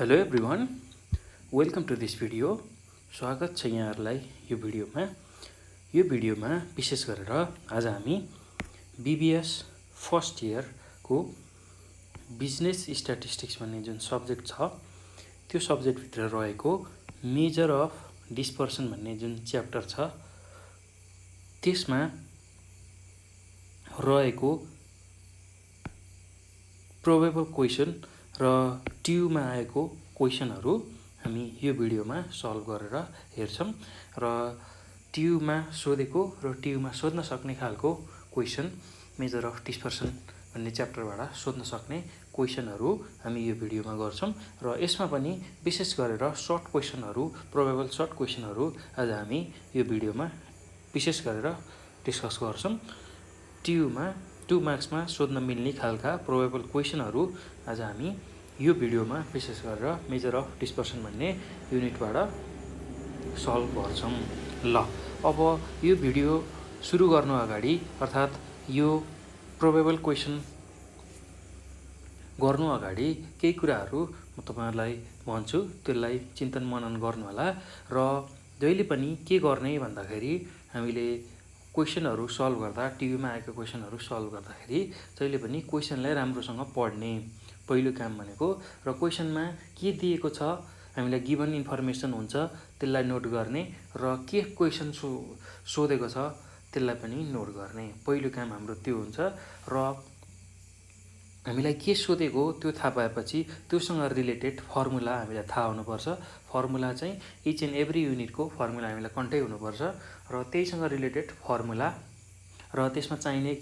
Hello everyone, welcome to this video. स्वागत छ यहाँहरूलाई यो भिडियोमा विशेष गरेर आज हामी बीबीएस फर्स्ट इयरको बिजनेस स्ट्याटिस्टिक्स भन्ने जुन सब्जेक्ट छ त्यो सब्जेक्टभित्र रहेको मेजर अफ डिस्पर्सन भन्ने जुन च्याप्टर छ त्यसमा रहेको प्रोबेबल क्वेसन र ट्युमा आएको क्वेसनहरू हामी यो भिडियोमा सल्भ गरेर हेर्छौँ र ट्युमा सोधेको र ट्युमा सोध्न सक्ने खालको क्वेसन मेजर अफ डिस्पर्सन भन्ने च्याप्टरबाट सोध्न सक्ने क्वेसनहरू हामी यो भिडियोमा गर्छौँ र यसमा पनि विशेष गरेर सर्ट क्वेसनहरू प्रोबेबल सर्ट क्वेसनहरू आज हामी यो भिडियोमा विशेष गरेर डिस्कस गर्छौँ। ट्युमा 2 मार्क्समा सोध्न मिल्ने खालका प्रोबेबल क्वेसनहरू आज हामी यो भिडियोमा विशेष गरेर मेजर अफ डिस्पर्सन भन्ने युनिटबाट सल्भ गर्छौँ। ल अब यो भिडियो सुरु गर्नु अगाडि अर्थात् यो प्रोबेबल क्वेसन गर्नु अगाडि केही कुराहरू म तपाईहरुलाई भन्छु, त्यसलाई चिन्तन मनन गर्नु होला र जहिले पनि के गर्ने भन्दाखेरि हामीले क्वेसनहरू सल्भ गर्दा ट्युमा आएको क्वेसनहरू सल्भ गर्दाखेरि जहिले पनि क्वेसनलाई राम्रोसँग पढ्ने पहिलो काम भनेको र क्वेसनमा के दिएको छ हामीलाई गिभन इन्फर्मेसन हुन्छ त्यसलाई नोट गर्ने र के क्वेसन सोधेको छ त्यसलाई पनि नोट गर्ने पहिलो काम हाम्रो त्यो हुन्छ र हामीलाई के सोधेको त्यो थाहा पाएपछि त्योसँग रिलेटेड फर्मुला हामीलाई थाहा हुनुपर्छ। फर्मुला चाहिँ इच एन्ड एभ्री युनिटको फर्मुला हामीलाई कन्टै हुनुपर्छ र त्यहीसँग रिलेटेड फर्मुला र त्यसमा चाहिने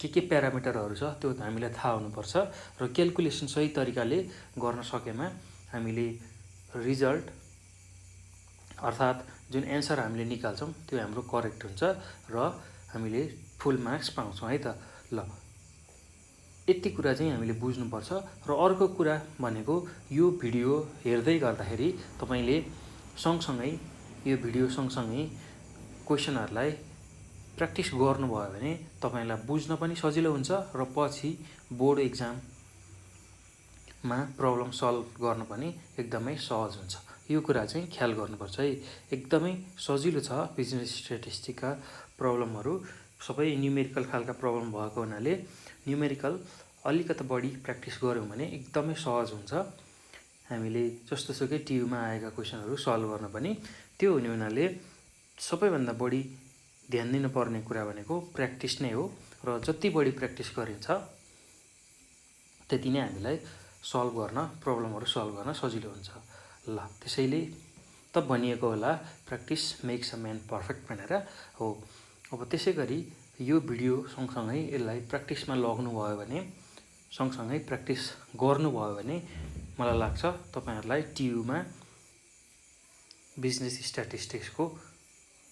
के प्यारामिटरहरू छ त्यो हामीलाई थाहा हुनुपर्छ र क्याल्कुलेसन सही तरिकाले गर्न सकेमा हामीले रिजल्ट अर्थात् जुन एन्सर हामीले निकाल्छौँ त्यो हाम्रो करेक्ट हुन्छ र हामीले फुल मार्क्स पाउँछौँ है त। ल यति कुरा चाहिँ हामीले बुझ्नुपर्छ र अर्को कुरा भनेको यो भिडियो हेर्दै गर्दाखेरि तपाईले सँगसँगै यो भिडियो सँगसँगै क्वेसनहरूलाई प्र्याक्टिस गर्नुभयो भने तपाईलाई बुझ्न पनि सजिलो हुन्छ र पछि बोर्ड एक्जाममा प्रब्लम सल्भ गर्न पनि एकदमै सहज हुन्छ। यो कुरा चाहिँ ख्याल गर्नुपर्छ है। एकदमै सजिलो छ बिजनेस स्ट्याटिस्टिक्सका प्रब्लमहरू सबै न्युमेरिकल खालका प्रब्लम भएको हुनाले न्युमेरिकल अलिकति बढी प्र्याक्टिस गऱ्यौँ भने एकदमै सहज हुन्छ। हामीले जस्तोसुकै ट्युमा आएका क्वेसनहरू सल्भ गर्न पनि त्यो हुने हुनाले सबैभन्दा बढी ध्यान दिनुपर्ने कुरा भनेको प्र्याक्टिस नै हो र जति बढी प्र्याक्टिस गरिन्छ त्यति नै हामीलाई प्रब्लमहरू सल्भ गर्न सजिलो हुन्छ। ल त्यसैले त भनिएको होला practice makes a man perfect भनेर हो। अब त्यसै गरी यो भिडियो सँगसँगै यसलाई प्र्याक्टिसमा लग्नुभयो भने सँगसँगै प्र्याक्टिस गर्नुभयो भने मलाई लाग्छ तपाईहरुलाई ट्युमा बिजनेस स्ट्याटिस्टिक्सको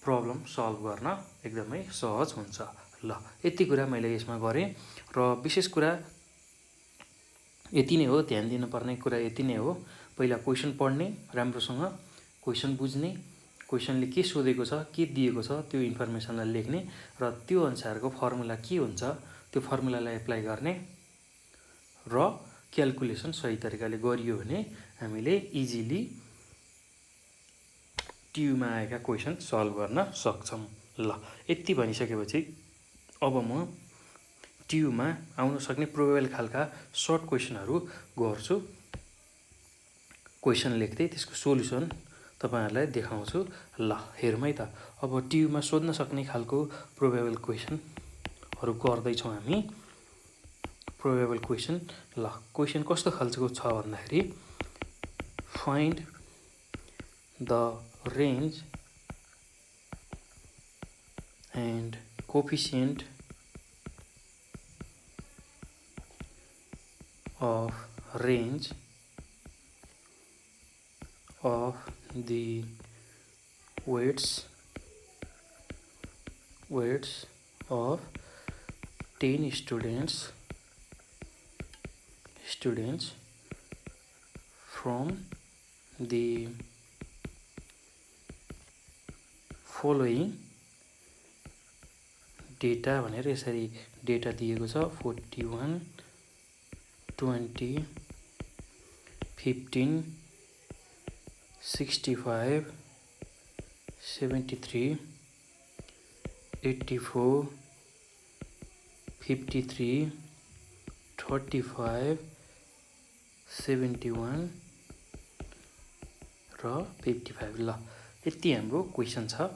प्रब्लम सल्भ गर्न एकदमै सहज हुन्छ। ल यति कुरा मैले यसमा गरेँ र विशेष कुरा यति नै हो, ध्यान दिनुपर्ने कुरा यति नै हो। पहिला क्वेसन पढ्ने, राम्रोसँग क्वेसन बुझ्ने, क्वेसनले के सोधेको छ के दिएको छ त्यो इन्फर्मेसनलाई लेख्ने र त्यो अनुसारको फर्मुला के हुन्छ त्यो फर्मुलालाई एप्लाई गर्ने र क्याल्कुलेसन सही तरिकाले गरियो भने हामीले इजिली ट्युमा आएका क्वेसन सल्भ गर्न सक्छौँ। ल यति भनिसकेपछि अब म ट्युमा आउन सक्ने प्रोबेबल खालका सर्ट क्वेसनहरू गर्छु। क्वेसन लेख्दै त्यसको सोलुसन तपाईहरुलाई देखाउँछु। ल हेरौँ है त। अब ट्युमा सोध्न सक्ने खालको प्रोबेबल क्वेसनहरू गर्दैछौँ हामी। प्रोबेबल क्वेसन ल क्वेसन कस्तो खालको छ भन्दाखेरि find the range and coefficient of range of the weights of 10 students from the following data भनेर यसरी डेटा दिएको छ 41 20 15 65 73 84 53 35 71 र 55। ल यति हाम्रो क्वेसन छ।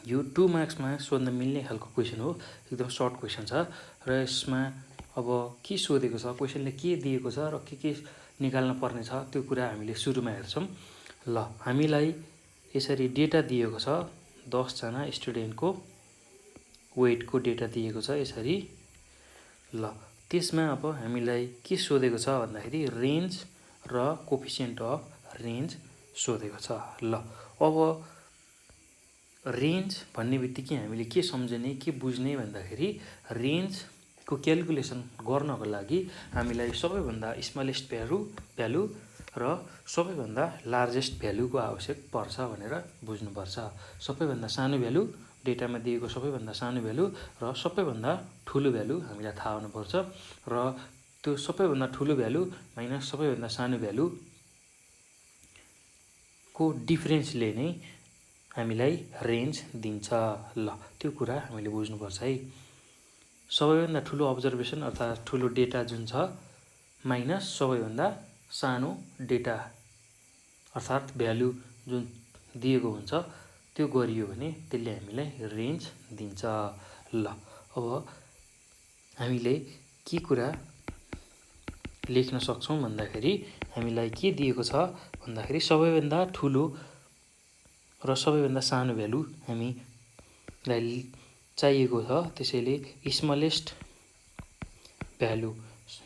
यो 2 मार्क्समा सोध्न मिल्ने खालको क्वेसन हो, एकदम सर्ट क्वेसन छ र यसमा अब के सोधेको छ, क्वेसनले के दिएको छ र के निकाल्न पर्ने छ त्यो कुरा हामीले सुरुमा हेर्छौँ। ल हामीलाई यसरी डेटा दिएको छ, 10 जना स्टुडेन्टको वेटको डेटा दिएको छ यसरी। ल त्यसमा अब हामीलाई के सोधेको छ भन्दाखेरि रेन्ज र कोफिसिएन्ट अफ रेन्ज सोधेको छ। ल अब रेन्ज भन्ने बित्तिकै हामीले के सम्झने, के बुझ्ने भन्दाखेरि रेन्जको क्यालकुलेसन गर्नको लागि हामीलाई सबैभन्दा स्मलेस्ट भ्यालु र सबैभन्दा लार्जेस्ट भ्यालुको आवश्यक पर्छ भनेर बुझ्नुपर्छ। सबैभन्दा सानो भ्यालु, डेटामा दिएको सबैभन्दा सानो भ्यालु र सबैभन्दा ठुलो भ्यालु हामीलाई थाहा हुनुपर्छ र त्यो सबैभन्दा ठुलो भ्यालु माइनस सबैभन्दा सानो भ्यालु को डिफरेन्सले नै हामीलाई रेन्ज दिन्छ। ल त्यो कुरा हामीले बुझ्नुपर्छ है। सबैभन्दा ठुलो अब्जर्भेसन अर्थात् ठुलो डेटा जुन छ माइनस सबैभन्दा सानो डेटा अर्थात् भ्यालु जुन दिएको हुन्छ त्यो गरियो भने त्यसले हामीलाई रेन्ज दिन्छ। ल अब हामीले के कुरा लेख्न सक्छौँ भन्दाखेरि हामीलाई के दिएको छ भन्दाखेरि सबैभन्दा ठुलो र सबैभन्दा सानो भ्यालु हामीलाई चाहिएको छ, त्यसैले स्मलेस्ट भ्यालु,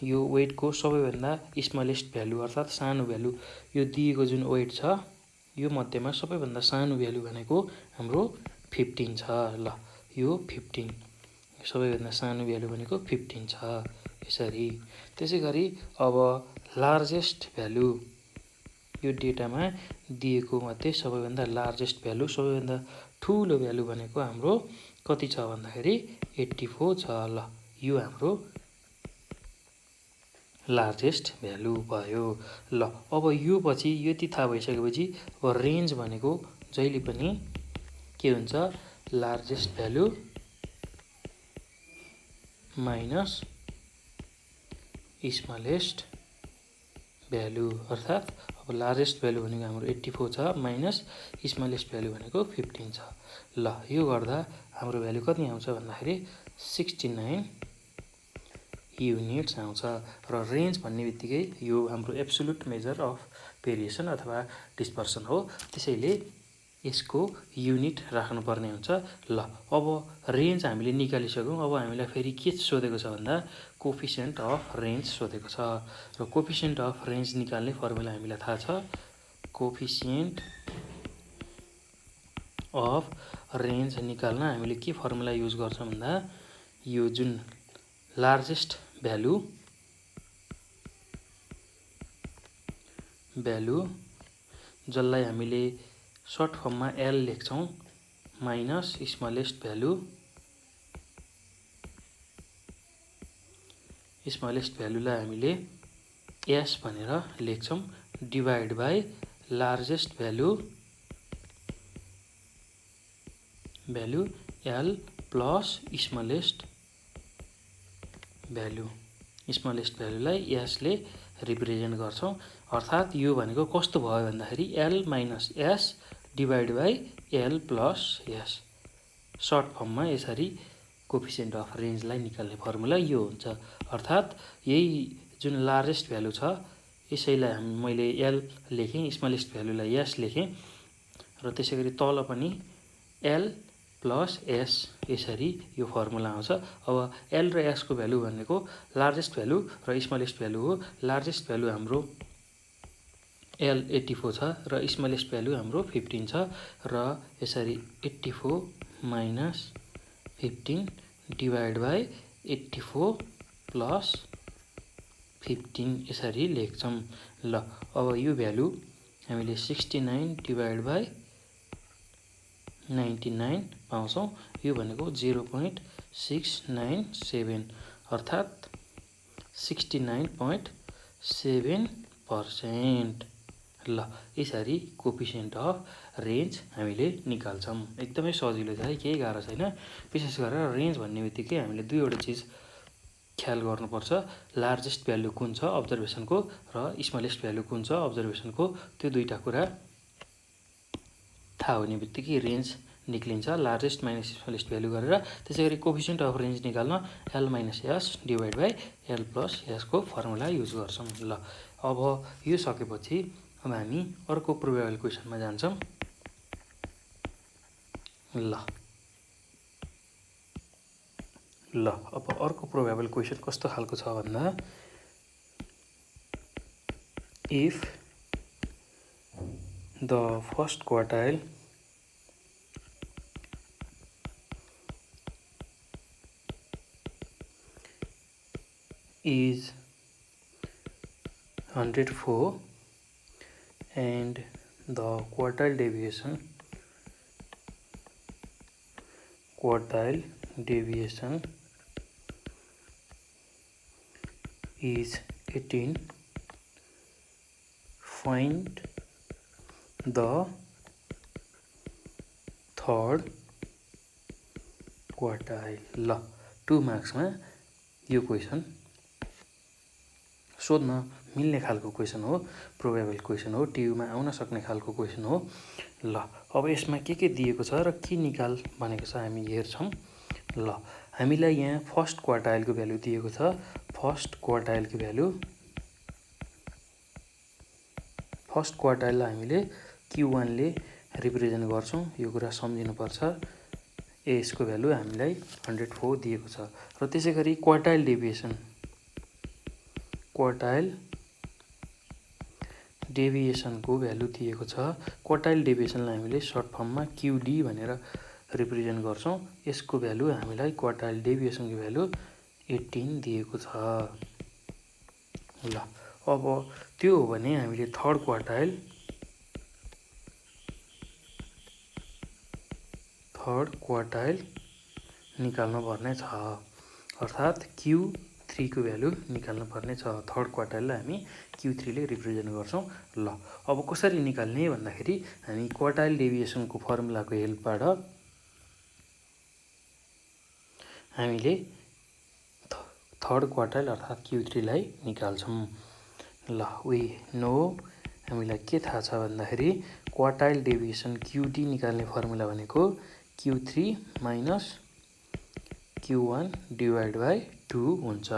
यो वेटको सबैभन्दा स्मलेस्ट भ्यालु अर्थात् सानो भ्यालु, यो दिएको जुन वेट छ यो मध्येमा सबैभन्दा सानो भ्यालु भनेको हाम्रो 15 छ। ल यो 15 सबैभन्दा सानो भ्यालु भनेको 15 छ यसरी। त्यसै गरी अब लार्जेस्ट भ्यालु, यो डेटामा दिएको मध्ये सबैभन्दा लार्जेस्ट भ्यालु, सबैभन्दा ठुलो भ्यालु भनेको हाम्रो कति छ भन्दाखेरि 84 छ। ल यो हाम्रो लार्जेस्ट भ्यालु भयो। ल अब यो पछि यति थाहा भइसकेपछि अब रेन्ज भनेको जहिले पनि के हुन्छ, largest value minus smallest value अर्थात् अब लार्जेस्ट भ्यालु भनेको हाम्रो 84 छ माइनस स्मलेस्ट भ्यालु भनेको 15 छ। ल यो गर्दा हाम्रो भ्यालु कति आउँछ भन्दाखेरि 69 युनिट्स आउँछ र रेन्ज भन्ने बित्तिकै यो हाम्रो एब्सोल्युट मेजर अफ भेरिएसन अथवा डिस्पर्सन हो, त्यसैले यसको युनिट राख्नुपर्ने हुन्छ। ल अब रेन्ज हामीले निकालिसक्यौँ। अब हामीलाई फेरि के सोधेको छ भन्दा कोफिसिएन्ट अफ रेन्ज सोधेको छ र कोफिसिएन्ट अफ रेन्ज निकाल्ने फर्मुला हामीलाई थाहा छ। कोफिसिएन्ट अफ रेन्ज निकाल्न हामीले के फर्मुला युज गर्छौँ भन्दा यो जुन लार्जेस्ट भ्यालु जसलाई हामीले सर्ट फर्ममा एल लेख्छौँ माइनस स्मलेस्ट भ्यालुलाई हामीले एस भनेर लेख्छौँ divide by largest value L plus smallest भ्यालुलाई एसले रिप्रेजेन्ट गर्छौँ। अर्थात् यो भनेको कस्तो भयो भन्दाखेरि L minus S divide by L plus S. Short फर्ममा यसरी कोफिसिएन्ट अफ रेन्जलाई निकाल्ने फर्मुला यो हुन्छ। अर्थात् यही जुन लार्जेस्ट भ्यालु छ यसैलाई मैले एल लेखेँ, स्मलेस्ट भ्यालुलाई एस लेखेँ र त्यसै गरी तल पनि एल प्लस एस, यसरी यो फर्मुला आउँछ। अब एल र एसको भ्यालु भनेको लार्जेस्ट भ्यालु र स्मलेस्ट भ्यालु हो। लार्जेस्ट भ्यालु हाम्रो एल 84 छ र स्मलेस्ट भ्यालु हाम्रो 15 छ र यसरी 84 माइनस 15 डिभाइड बाई 84 प्लस 15 यसरी लेख्छौँ। ल अब यो भ्यालु हामीले 69 डिभाइड बाई 99 पाउँछौँ। यो भनेको 0.697 अर्थात् 69.7% ल यसरी कोफिसिएन्ट अफ रेन्ज हामीले निकाल्छौँ। एकदमै सजिलो छ है, केही गाह्रो छैन। विशेष गरेर रेन्ज भन्ने बित्तिकै हामीले दुईवटा चिज ख्याल गर्नुपर्छ। लार्जेस्ट भ्यालु कुन छ अब्जर्भेसनको र स्मलेस्ट भ्यालु कुन छ अब्जर्भेसनको, त्यो दुईवटा कुरा थाहा हुने बित्तिकै रेन्ज निक्लिन्छ, लार्जेस्ट माइनस स्मलेस्ट भ्यालु गरेर। त्यसै गरी कोफिसिएन्ट अफ रेन्ज निकाल्न L minus S divide by L plus एसको फर्मुला युज गर्छौँ। ल अब यो सकेपछि अब हामी अर्को प्रोबेबल क्वेसनमा जान्छौँ। ल अब अर्को प्रोबेबल क्वेसन कस्तो खालको छ भन्दा, if the first quartile is 104 and the quartile deviation is 18, find the third quartile। ल 2 मार्क्समा यो क्वेसन सोध्न मिल्ने खालको क्वेसन हो, प्रोबेबल क्वेसन हो, टियुमा आउन सक्ने खालको क्वेसन हो। ल अब यसमा के दिएको छ र के निकाल भनेको छ हामी हेर्छौँ। ल हामीलाई यहाँ फर्स्ट क्वार्टाइलको भ्यालु दिएको छ। फर्स्ट क्वार्टाइललाई हामीले Q1 ले रिप्रेजेन्ट गर्छौँ, यो कुरा सम्झिनुपर्छ। यसको भ्यालु हामीलाई 104 दिएको छ र त्यसै गरी क्वार्टाइल डेभिएसनको भ्यालु दिएको छ। क्वार्टाइल डेभिएसनलाई हामीले सर्ट फर्ममा QD भनेर रिप्रेजेन्ट गर्छौँ। यसको भ्यालु हामीलाई क्वार्टाइल डेभिएसनको भ्यालु 18 दिएको छ। ल अब त्यो हो भने हामीले थर्ड क्वार्टाइल निकाल्न पर्ने छ, अर्थात् Q3 को भ्यालु निकाल्न पर्ने छ। थर्ड क्वार्टाइललाई हामी Q3 ले रिप्रेजेन्ट गर्छौँ। ल अब कसरी निकाल्ने भन्दाखेरि हामी क्वार्टाइल डेभिएसनको फर्मुलाको हेल्पबाट हामीले थर्ड क्वार्टाइल अर्थात् Q3 लाई निकाल्छौँ। ल वी नो, हामीलाई के थाहा छ भन्दाखेरि क्वार्टाइल डेभिएसन QD निकाल्ने फर्मुला भनेको Q3 minus Q1 divide by 2 हुन्छ।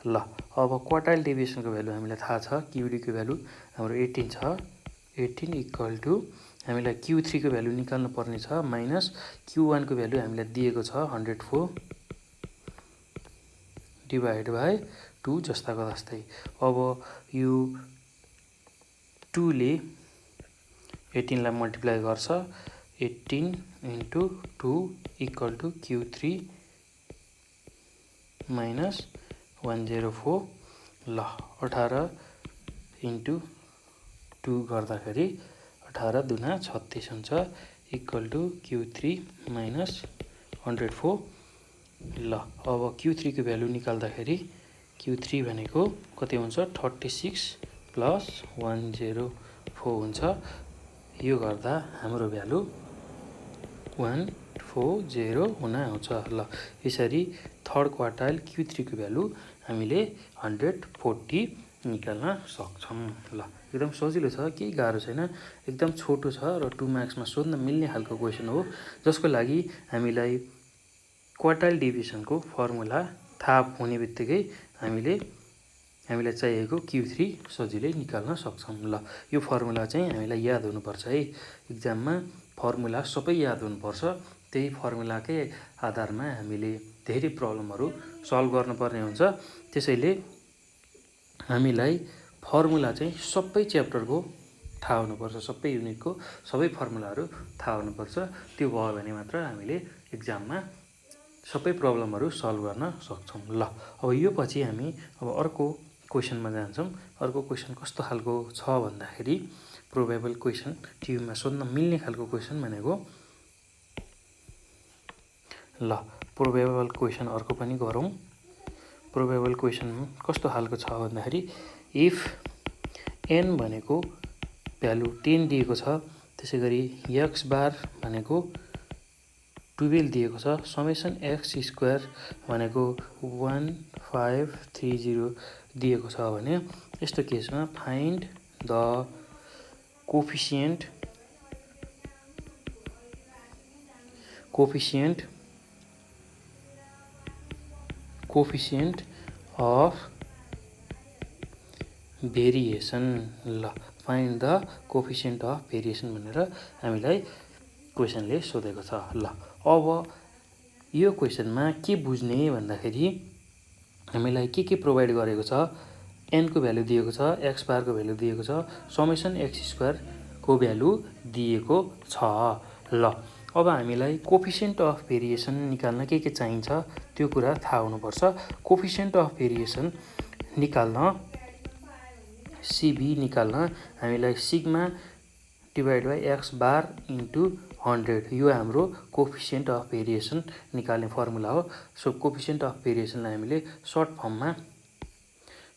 ल अब क्वार्टाइल डेभिएसनको भ्यालु हामीलाई थाहा छ, QD को भ्यालु हाम्रो 18 छ। 18 इक्वल टु हामीलाई Q3 को भ्यालु निकाल्नु पर्ने छ माइनस Q1 को भ्यालु हामीलाई दिएको छ 104 डिभाइड बाई 2 जस्ताको जस्तै। अब यो 2 ले 18 लाई मल्टिप्लाई गर्छ, 18 into 2 equal to Q3 minus 104। ल 18 इन्टु 2 गर्दाखेरि 18 दुना 36 हुन्छ, इक्वल टु Q3 माइनस 104। ल अब Q3 को भ्यालु निकाल्दाखेरि Q3 भनेको कति हुन्छ 36 प्लस 104 हुन्छ। यो गर्दा हाम्रो भ्यालु 140 हुन आउँछ। ल यसरी थर्ड क्वार्टाइल Q3 को भ्यालु हामीले 140 निकाल्न सक्छौँ। ल एकदम सजिलो छ, केही गाह्रो छैन, एकदम छोटो छ र 2 मार्क्समा सोध्न मिल्ने खालको क्वेसन हो, जसको लागि हामीलाई क्वार्टाइल डेभिएसनको फर्मुला थाहा हुने बित्तिकै हामीलाई चाहिएको Q3 सजिलै निकाल्न सक्छौँ। ल यो फर्मुला चाहिँ हामीलाई याद हुनुपर्छ है, इक्जाममा फर्मुला सबै याद हुनुपर्छ। त्यही फर्मुलाकै आधारमा हामीले धेरै प्रब्लमहरू सल्भ गर्नुपर्ने हुन्छ। त्यसैले हामीलाई फर्मुला चाहिँ सबै च्याप्टरको थाहा हुनुपर्छ, सबै युनिटको सबै फर्मुलाहरू थाहा हुनुपर्छ। त्यो भयो भने मात्र हामीले इक्जाममा सबै प्रब्लमहरू सल्भ गर्न सक्छौँ। ल अब यो पछि हामी अब अर्को क्वेसनमा जान्छौँ। अर्को क्वेसन कस्तो खालको छ भन्दाखेरि प्रोबेबल क्वेसन, टियुमा सोध्न मिल्ने खालको क्वेसन भनेको। ल प्रोबेबल क्वेसन अर्को पनि गरौँ। प्रोबेबल क्वेसन कस्तो खालको छ भन्दाखेरि इफ n भनेको भ्यालु 10 दिएको छ। त्यसै गरी x बार भनेको 12 दिएको छ। समेसन x स्क्वायर भनेको 1530 दिएको छ भने यस्तो केसमा find the coefficient of variation. ल find the coefficient of variation भनेर हामीलाई क्वेसनले सोधेको छ। ल अब यो क्वेसनमा के बुझ्ने भन्दाखेरि हामीलाई के प्रोभाइड गरेको छ। n को भ्यालु दिएको छ, x बारको भ्यालु दिएको छ, समेसन x स्क्वायर को भ्यालु दिएको छ। ल अब हामीलाई कोफिसिएन्ट अफ भेरिएसन निकाल्न के चाहिन्छ त्यो कुरा थाहा हुनुपर्छ। कोफिसिएन्ट अफ भेरिएसन निकाल्न CB निकाल्न हामीलाई sigma divide by x bar into 100 यो हाम्रो कोफिसिएन्ट अफ भेरिएसन निकाल्ने फर्मुला हो। सो कोफिसिएन्ट अफ भेरिएसनलाई हामीले सर्ट फर्ममा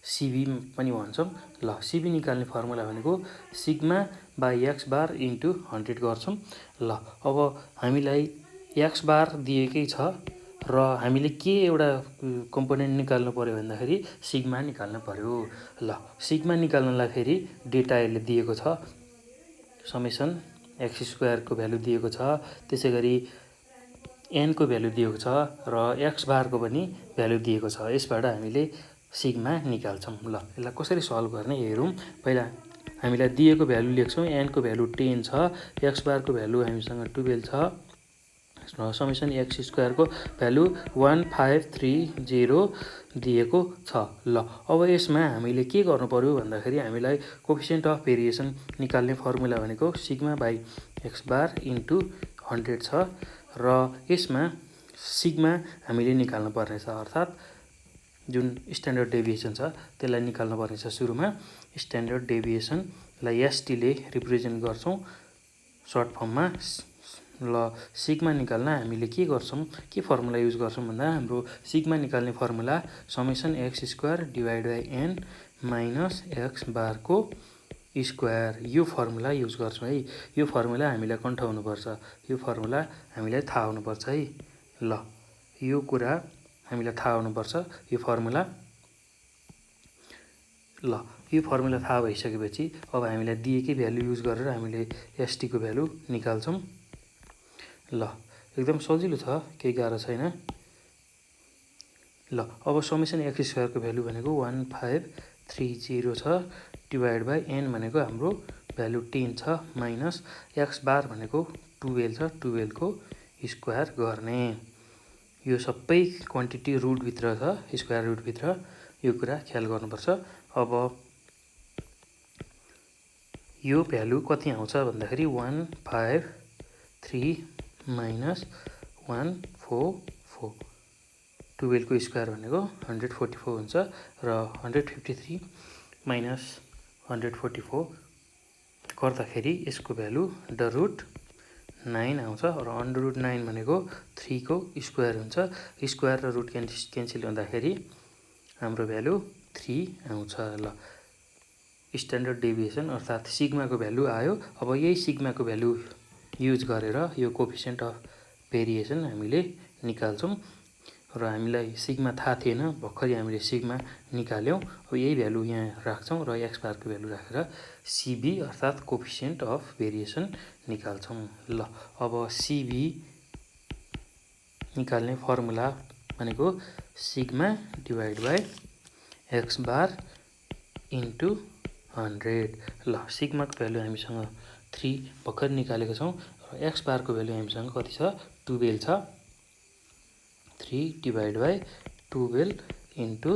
CB पनि भन्छौँ। ल CB निकाल्ने फर्मुला भनेको sigma by x bar into 100 गर्छौँ। ल अब हामीलाई x बार दिएकै छ र हामीले के एउटा कम्पोनेन्ट निकाल्नु पर्यो भन्दाखेरि सिग्मा निकाल्नु पर्यो। ल सिग्मा निकाल्नलाई फेरि डेटा यसले दिएको छ। समेसन x स्क्वायरको भ्यालु दिएको छ, त्यसै गरी n को भ्यालु दिएको छ र x बारको पनि भ्यालु दिएको छ। यसबाट हामीले सिग्मा निकाल्छौँ। ल यसलाई कसरी सल्भ गर्ने हेरौँ। पहिला हामीलाई दिएको भ्यालु लेख्छौँ। n को भ्यालु 10 छ, x बारको भ्यालु हामीसँग 12 छ र समेसन x स्क्वायरको भ्यालु 1530 दिएको छ। ल अब यसमा हामीले के गर्नु पर्यो भन्दाखेरि हामीलाई कोफिसिएन्ट अफ भेरिएसन निकाल्ने फर्मुला भनेको sigma by x bar into 100 छ र यसमा सिग्मा हामीले निकाल्नु पर्नेछ, अर्थात् जुन स्ट्यान्डर्ड डेभिएसन छ त्यसलाई निकाल्नु पर्नेछ। सुरुमा स्ट्यान्डर्ड डेभिएसनलाई ST ले रिप्रेजेन्ट गर्छौँ सर्ट फर्ममा। ल सिग्मा निकाल्न हामीले के गर्छौँ, के फर्मुला युज गर्छौँ भन्दा हाम्रो सिग्मा निकाल्ने formula summation x square divide by n minus x बारको स्क्वायर यो फर्मुला युज गर्छौँ है। यो फर्मुला हामीलाई कन्ठ हुनुपर्छ, यो फर्मुला हामीलाई थाहा हुनुपर्छ है। ल यो कुरा हामीलाई थाहा हुनुपर्छ यो फर्मुला। ल यो फर्मुला थाहा भइसकेपछि अब हामीलाई दिएकै भ्यालु युज गरेर हामीले ST को भ्यालु निकाल्छौँ। ल एकदम सजिलो छ, केही गाह्रो छैन। ल अब समेसन x स्क्वायरको भ्यालु भनेको 1530 छ डिभाइड बाई n भनेको हाम्रो भ्यालु 10 छ माइनस x बार भनेको 12 छ, 12 को स्क्वायर गर्ने। यो सबै क्वान्टिटी रुटभित्र छ, स्क्वायर रुटभित्र, यो कुरा ख्याल गर्नुपर्छ। अब यो भ्यालु कति आउँछ भन्दाखेरि 153 माइनस 144, 12 को स्क्वायर भनेको 144 हुन्छ र 153 माइनस 144 गर्दाखेरि यसको भ्यालु √9 आउँछ र √9 भनेको 3 को स्क्वायर हुन्छ। स्क्वायर र रुट क्यान्सिल हुँदाखेरि हाम्रो भ्यालु 3 आउँछ। ल स्ट्यान्डर्ड डेभिएसन अर्थात् सिग्माको भ्यालु आयो। अब यही सिग्माको भ्यालु युज गरेर यो कोफिसिएन्ट अफ भेरिएसन हामीले निकाल्छौँ र हामीलाई सिग्मा थाहा थिएन, भर्खरै हामीले सिग्मा निकाल्यौँ। अब यही भ्यालु यहाँ राख्छौँ र x बारको भ्यालु राखेर CB अर्थात् कोफिसिएन्ट अफ भेरिएसन निकाल्छौँ। ल अब CB निकाल्ने फर्मुला भनेको sigma divide by x bar into 100। ल सिग्माको भ्यालु हामीसँग 3 भर्खर निकालेको छौँ र x बारको भ्यालु हामीसँग कति छ 12 छ। 3 डिभाइड बाई 12 इन्टु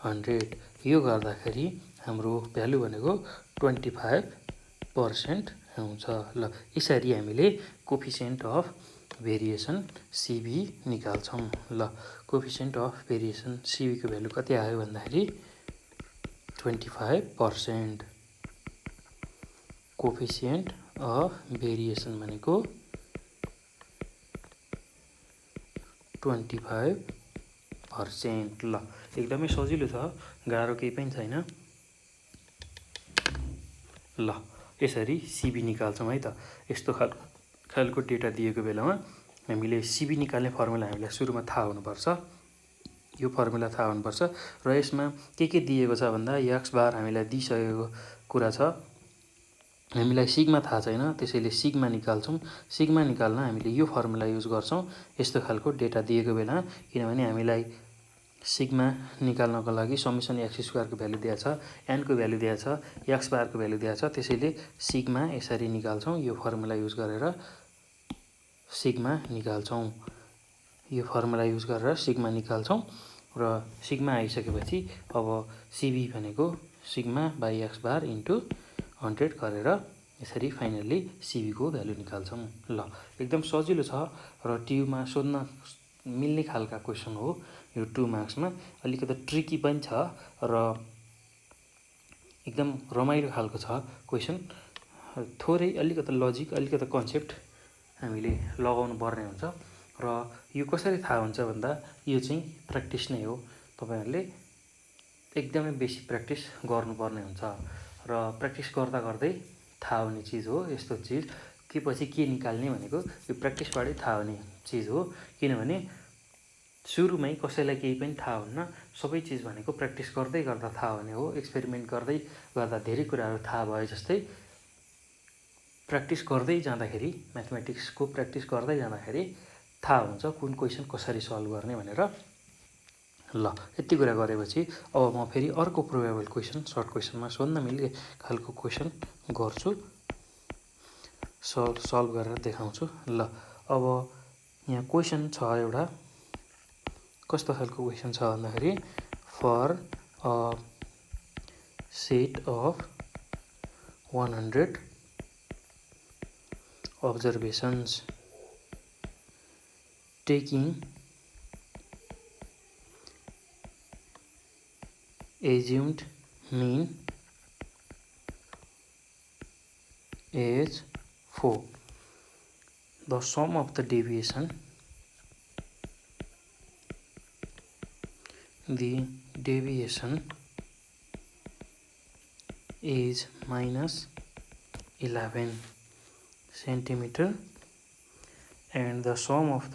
100 यो गर्दाखेरि हाम्रो भ्यालु भनेको 25% आउँछ। ल यसरी हामीले कोफिसिएन्ट अफ भेरिएसन CB निकाल्छौँ। ल कोफिसिएन्ट अफ भेरिएसन CB को भ्यालु कति आयो भन्दाखेरि 25%। कोफिसिएन्ट अफ भेरिएसन भनेको 25%। ल एकदमै सजिलो छ, गाह्रो केही पनि छैन। ल यसरी सिबी निकाल्छौँ है त। यस्तो खालको डेटा दिएको बेलामा हामीले सिबी निकाल्ने फर्मुला हामीलाई सुरुमा थाहा हुनुपर्छ। यो फर्मुला थाहा हुनुपर्छ र यसमा के दिएको छ भन्दा एक्स बार हामीलाई दिइसकेको कुरा छ। हामीलाई सिग्मा थाहा छैन, त्यसैले सिग्मा निकाल्छौँ। सिग्मा निकाल्न हामीले यो फर्मुला युज गर्छौँ यस्तो खालको डेटा दिएको बेला, किनभने हामीलाई सिग्मा निकाल्नको लागि समेसन एक्स स्क्वायरको भ्यालु दिएको छ, एनको भ्यालु दिएको छ, एक्स बारको भ्यालु दिएको छ। त्यसैले सिग्मा यसरी निकाल्छौँ। यो फर्मुला युज गरेर सिग्मा निकाल्छौँ। यो फर्मुला युज गरेर सिग्मा निकाल्छौँ र सिग्मा आइसकेपछि अब सिबी भनेको sigma by x bar into 100 गरेर यसरी फाइनल्ली सिबीको भ्यालु निकाल्छौँ। ल एकदम सजिलो छ र ट्युमा सोध्न मिल्ने खालका क्वेसन हो यो 2 मार्क्समा। अलिकति ट्रिकी पनि छ र एकदम रमाइलो खालको छ क्वेसन। थोरै अलिकति लजिक, अलिकति कन्सेप्ट हामीले लगाउनु पर्ने हुन्छ र यो कसरी थाहा हुन्छ भन्दा यो चाहिँ प्र्याक्टिस नै हो। तपाईहरुले एकदमै बेसी प्र्याक्टिस गर्नुपर्ने हुन्छ र प्र्याक्टिस गर्दा गर्दै थाहा हुने चिज हो। यस्तो चिज के पछि के निकाल्ने भनेको यो प्र्याक्टिसबाटै थाहा हुने चिज हो। किनभने सुरुमै कसैलाई केही पनि थाहा हुन्न, सबै चिज भनेको प्र्याक्टिस गर्दै गर्दा थाहा हुने हो। एक्सपेरिमेन्ट गर्दै गर्दा धेरै कुराहरू थाहा भए जस्तै प्र्याक्टिस गर्दै जाँदाखेरि, म्याथमेटिक्सको प्र्याक्टिस गर्दै जाँदाखेरि थाहा हुन्छ कुन क्वेसन कसरी सल्भ गर्ने भनेर। ल यति कुरा गरेपछि अब म फेरि अर्को प्रोबेबल क्वेसन, सर्ट क्वेसनमा सोध्न मिल्ने खालको क्वेसन गर्छु, सल्भ गरेर देखाउँछु। ल अब यहाँ क्वेसन छ एउटा, कस्तो खालको क्वेसन छ भन्दाखेरि for a set of 100 observations taking assumed mean is 4. The sum of the deviation is minus 11 centimeter and the sum of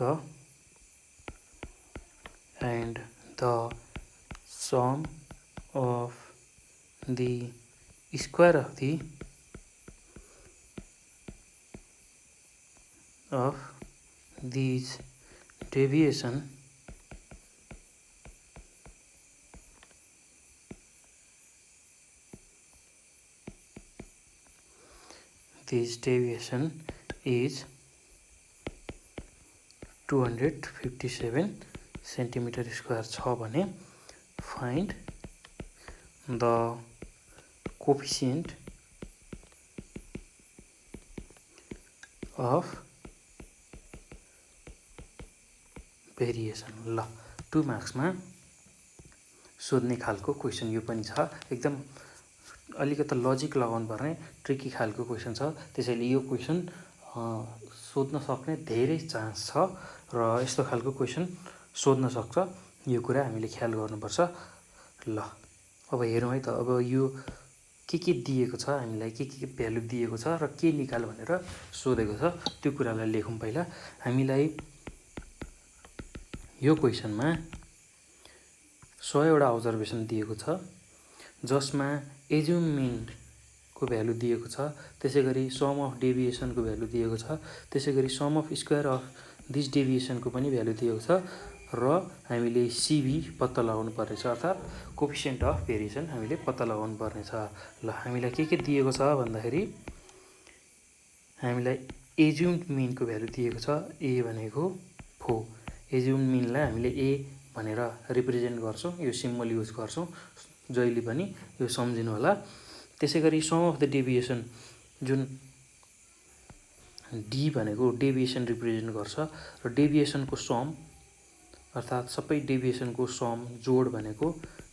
the square of these deviation is 257 centimeter square छ भने find the coefficient of variation। ल 2 मार्क्समा सोध्ने खालको question यो पनि छ। एकदम अलिकति लजिक लगाउनु पर्ने ट्रिकी खालको क्वेसन छ। त्यसैले यो क्वेसन सोध्न सक्ने धेरै चान्स छ र यस्तो खालको क्वेसन सोध्न सक्छ, यो कुरा हामीले ख्याल गर्नुपर्छ। ल अब हेरौँ है त। अब यो के दिएको छ, हामीलाई के भ्यालु दिएको छ र के निकाल भनेर सोधेको छ, त्यो कुरालाई लेखौँ पहिला। हामीलाई यो क्वेसनमा 100 वटा अब्जर्भेसन दिएको छ जसमा एज्युम मिन को भ्यालु दिएको छ, त्यसैगरी सम अफ डेभिएसन को भ्यालु दिएको छ, त्यसैगरी sum of square of this deviation को पनि भ्यालु दिएको छ र हामीले सिबी पत्ता लगाउनु पर्नेछ, अर्थात् कोएफिसिएन्ट अफ भेरिएसन हामीले पत्ता लगाउनु पर्नेछ। ल हामीलाई के दिएको छ भन्दाखेरि हामीलाई एज्युम्ड मिन को भ्यालु दिएको छ, ए भनेको 4। एज्युम्ड मिनलाई हामीले ए भनेर रिप्रेजेन्ट गर्छौँ, यो सिम्बल युज गर्छौँ जहिले पनि, यो सम्झिनु होला। त्यसैगरी सम अफ द डेभिएसन, जुन डी भनेको डेभिएसन रिप्रेजेन्ट गर्छ र डेभिएसनको सम अर्थात् सबै डेभिएसनको सम जोड भनेको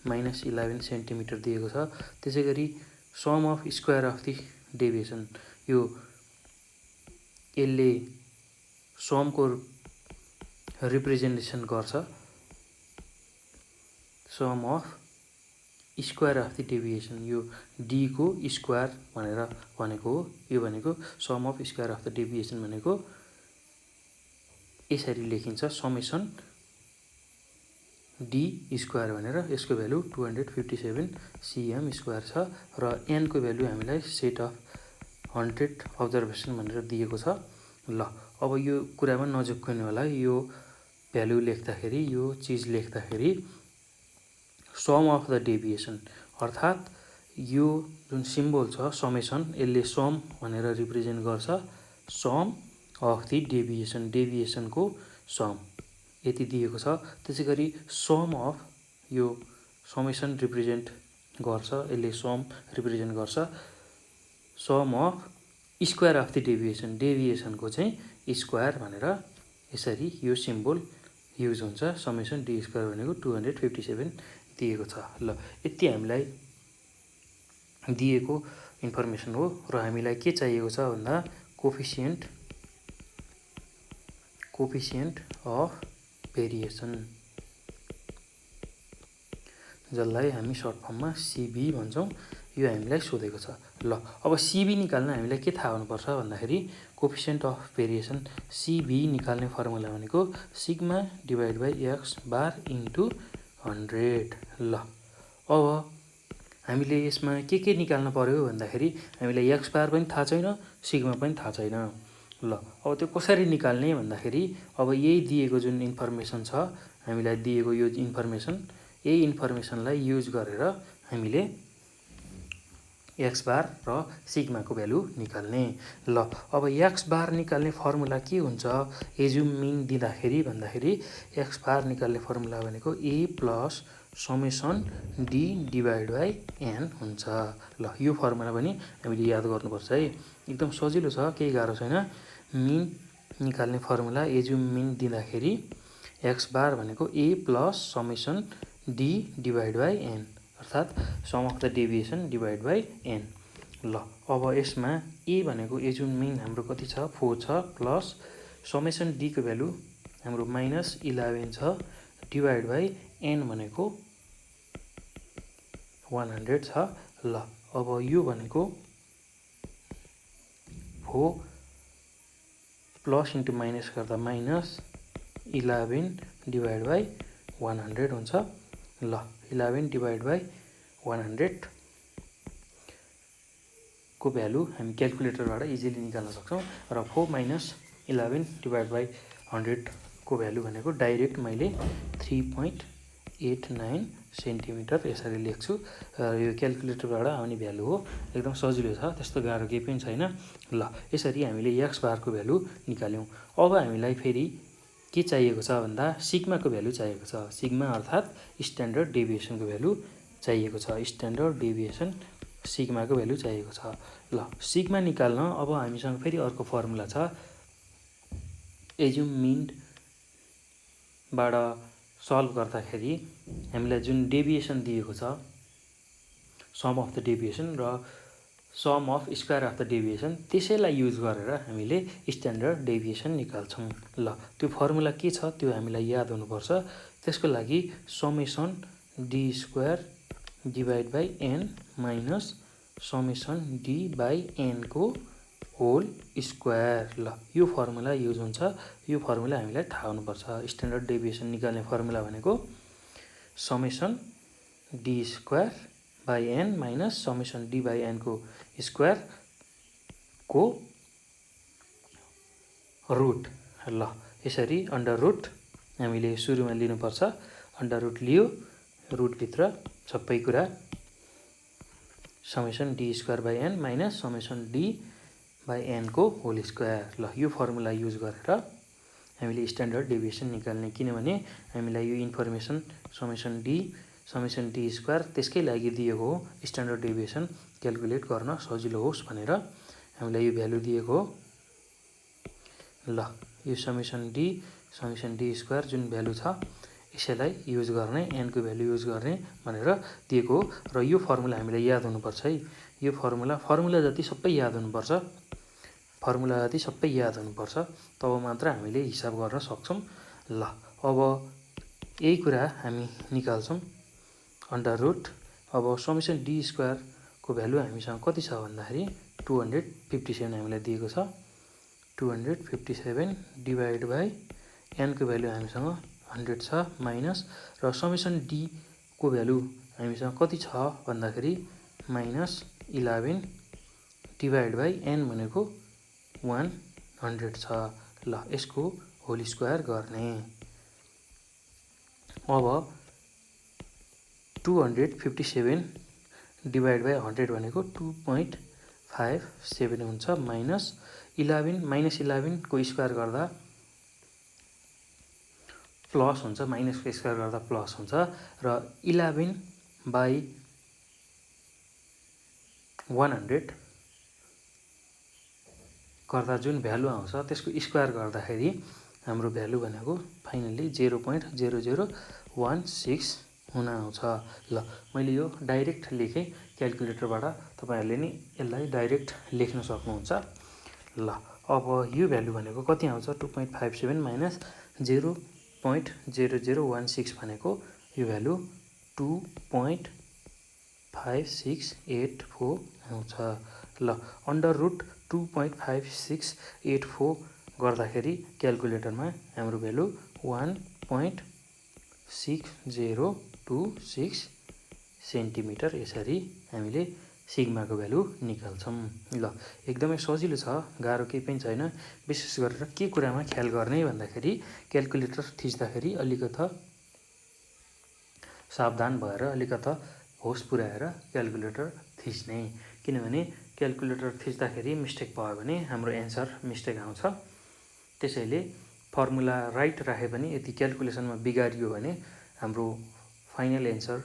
-11 सेन्टिमिटर दिएको छ। त्यसैगरी sum of square of the deviation, यो यसले समको रिप्रेजेन्टेसन गर्छ, sum of square of the deviation, यो डी को स्क्वायर भनेर भनेको हो। यो भनेको sum of square of the deviation भनेको यसरी लेखिन्छ, समेसन डी स्क्वायर भनेर। यसको भ्यालु 257 cm स्क्वायर छ र एन को भ्यालु हामीलाई सेट अफ 100 अब्जर्भेसन भनेर दिएको छ। ल अब यो कुरामा नझुक्किनु होला, यो भ्यालु लेख्दाखेरि, यो चिज लेख्दाखेरि सम अफ द डेभिएसन अर्थात् यो जुन सिम्बल छ समेसन, यसले सम भनेर रिप्रेजेन्ट गर्छ, सम अफ द डेभिएसन, डेभिएसनको सम यति दिएको छ। त्यसै गरी सम अफ, यो समेसन रिप्रेजेन्ट गर्छ, यसले सम रिप्रेजेन्ट गर्छ sum of square of the deviation, डेभिएसनको चाहिँ स्क्वायर भनेर यसरी यो सिम्बल युज हुन्छ। समेसन डी स्क्वायर भनेको 257 दिएको छ। ल यति हामीलाई दिएको इन्फर्मेसन हो र हामीलाई के चाहिएको छ भन्दा कोफिसिएन्ट अफ भेरिएसन, जसलाई हामी सर्ट फर्ममा सिबी भन्छौँ, यो हामीलाई सोधेको छ। ल अब सिबी निकाल्न हामीलाई के थाहा हुनुपर्छ भन्दाखेरि कोफिसिएन्ट अफ भेरिएसन सिबी निकाल्ने फर्मुला भनेको sigma divide by x bar into 100। ल अब हामीले यसमा के निकाल्न पर्यो भन्दाखेरि हामीलाई एक्स बार पनि थाहा छैन, सिग्मा पनि थाहा छैन। ल अब त्यो कसरी निकाल्ने भन्दाखेरि अब यही दिएको जुन इन्फर्मेसन छ, हामीलाई दिएको यो इन्फर्मेसन, यही इन्फर्मेसनलाई युज गरेर हामीले एक्स बार र सिग्माको भ्यालु निकाल्ने। ल अब एक्स बार निकाल्ने फर्मुला के हुन्छ एजुम मिन दिँदाखेरि भन्दाखेरि एक्स बार निकाल्ने फर्मुला भनेको A plus summation D divide by N हुन्छ। ल यो फर्मुला पनि हामीले याद गर्नुपर्छ है, एकदम सजिलो छ, केही गाह्रो छैन। मिन निकाल्ने फर्मुला एजुम मिन दिँदाखेरि एक्स बार भनेको A plus summation D divide by N अर्थात् sum of the deviation divide by N. ल अब यसमा ए भनेको एजुम मिन हाम्रो कति छ 4 छ, प्लस समेसन डीको भ्यालु हाम्रो -11 छ, डिभाइड बाई एन भनेको 100 छ। ल अब यो भनेको 4 प्लस इन्टु माइनस गर्दा -11 डिभाइड बाई 100 हुन्छ। ल 11 डिभाइड बाई 100 को भ्यालु हामी क्यालकुलेटरबाट इजिली निकाल्न सक्छौँ र 4 - 11 डिभाइड बाई 100 को भ्यालु भनेको डाइरेक्ट मैले 3.89 सेन्टिमिटर यसरी लेख्छु। यो क्यालकुलेटरबाट आउने भ्यालु हो, एकदम सजिलो छ, त्यस्तो गाह्रो केही पनि छैन। ल यसरी हामीले एक्स बारको भ्यालु निकाल्यौँ। अब हामीलाई फेरि के चाहिएको छ भन्दा सिग्माको भ्यालु चाहिएको छ। सिग्मा अर्थात् स्ट्यान्डर्ड डेभिएसनको भ्यालु चाहिएको छ, स्ट्यान्डर्ड डेभिएसन सिग्माको भ्यालु चाहिएको छ। ल सिग्मा निकाल्न अब हामीसँग फेरि अर्को फर्मुला छ, एजुम मिनबाट सल्भ गर्दाखेरि हामीलाई जुन डेभिएसन दिएको छ सम अफ द डेभिएसन र sum of square of the deviation, त्यसैलाई युज गरेर हामीले स्ट्यान्डर्ड डेभिएसन निकाल्छौँ। ल त्यो फर्मुला के छ त्यो हामीलाई याद हुनुपर्छ। त्यसको लागि summation D square divide by N minus summation D by N को होल स्क्वायर। ल यो फर्मुला युज हुन्छ, यो फर्मुला हामीलाई थाहा हुनुपर्छ। स्ट्यान्डर्ड डेभिएसन निकाल्ने फर्मुला भनेको summation D square by N minus summation D by N को स्क्वायर को रुट। ल यसरी अन्डर रुट हामीले सुरुमा लिनुपर्छ, अन्डर रुट लियो, रुटभित्र सबै कुरा summation D square by N minus summation D by N को होल स्क्वायर। ल यो फर्मुला युज गरेर हामीले स्ट्यान्डर्ड डेभिएसन निकाल्ने, किनभने हामीलाई यो इन्फर्मेसन समेसन डी स्क्वायर त्यसकै लागि दिएको हो, स्ट्यान्डर्ड डेभिएसन क्यालकुलेट गर्न सजिलो होस् भनेर हामीलाई यो भ्यालु दिएको हो। ल यो समेसन डी स्क्वायर जुन भ्यालु छ यसैलाई युज गर्ने, एनको भ्यालु युज गर्ने भनेर दिएको हो। र यो फर्मुला हामीलाई याद हुनुपर्छ है, यो फर्मुला जति सबै याद हुनुपर्छ, तब मात्र हामीले हिसाब गर्न सक्छौँ। ल अब यही कुरा हामी निकाल्छौँ, अन्डर रुट अब समेसन डी स्क्वायरको भ्यालु हामीसँग कति छ भन्दाखेरि 257 हामीलाई दिएको छ। 257 डिभाइड बाई एनको भ्यालु हामीसँग 100 छ माइनस र समेसन डी को भ्यालु हामीसँग कति छ भन्दाखेरि -11 डिभाइड बाई एन भनेको 100 छ। ल यसको होल स्क्वायर गर्ने। अब 257 डिभाइड बाई 100 भनेको 2.57 हुन्छ -11 को स्क्वायर गर्दा प्लस हुन्छ, माइनस को स्क्वायर गर्दा प्लस हुन्छ र 11 बाई 100 गर्दा जुन भ्यालु आउँछ त्यसको स्क्वायर गर्दाखेरि हाम्रो भ्यालु भनेको फाइनल्ली 0.0016 हुन आउँछ। ल मैले यो डाइरेक्ट लेखेँ क्याल्कुलेटरबाट, तपाईहरुले नि यसलाई डाइरेक्ट लेख्न सक्नुहुन्छ। ल अब यो भ्यालु भनेको कति आउँछ 2.57 माइनस 0.0016 भनेको यो भ्यालु 2.5684 आउँछ। ल अन्डर रुट 2.5684 गर्दाखेरि क्याल्कुलेटरमा हाम्रो भ्यालु 1.6026 सेन्टिमिटर यसरी हामीले सिग्माको भ्यालु निकाल्छौँ। ल एकदमै सजिलो छ, गाह्रो केही पनि छैन। विशेष गरेर के कुरामा ख्याल गर्ने भन्दाखेरि क्याल्कुलेटर थिच्दाखेरि अलिकता सावधान भएर अलिकता होस पुर्याएर क्याल्कुलेटर थिच्ने, किनभने क्याल्कुलेटर थिच्दाखेरि मिस्टेक भयो भने हाम्रो एन्सर मिस्टेक आउँछ। त्यसैले फर्मुला राइट राखे पनि यदि क्याल्कुलेसनमा बिगारियो भने हाम्रो फाइनल एन्सर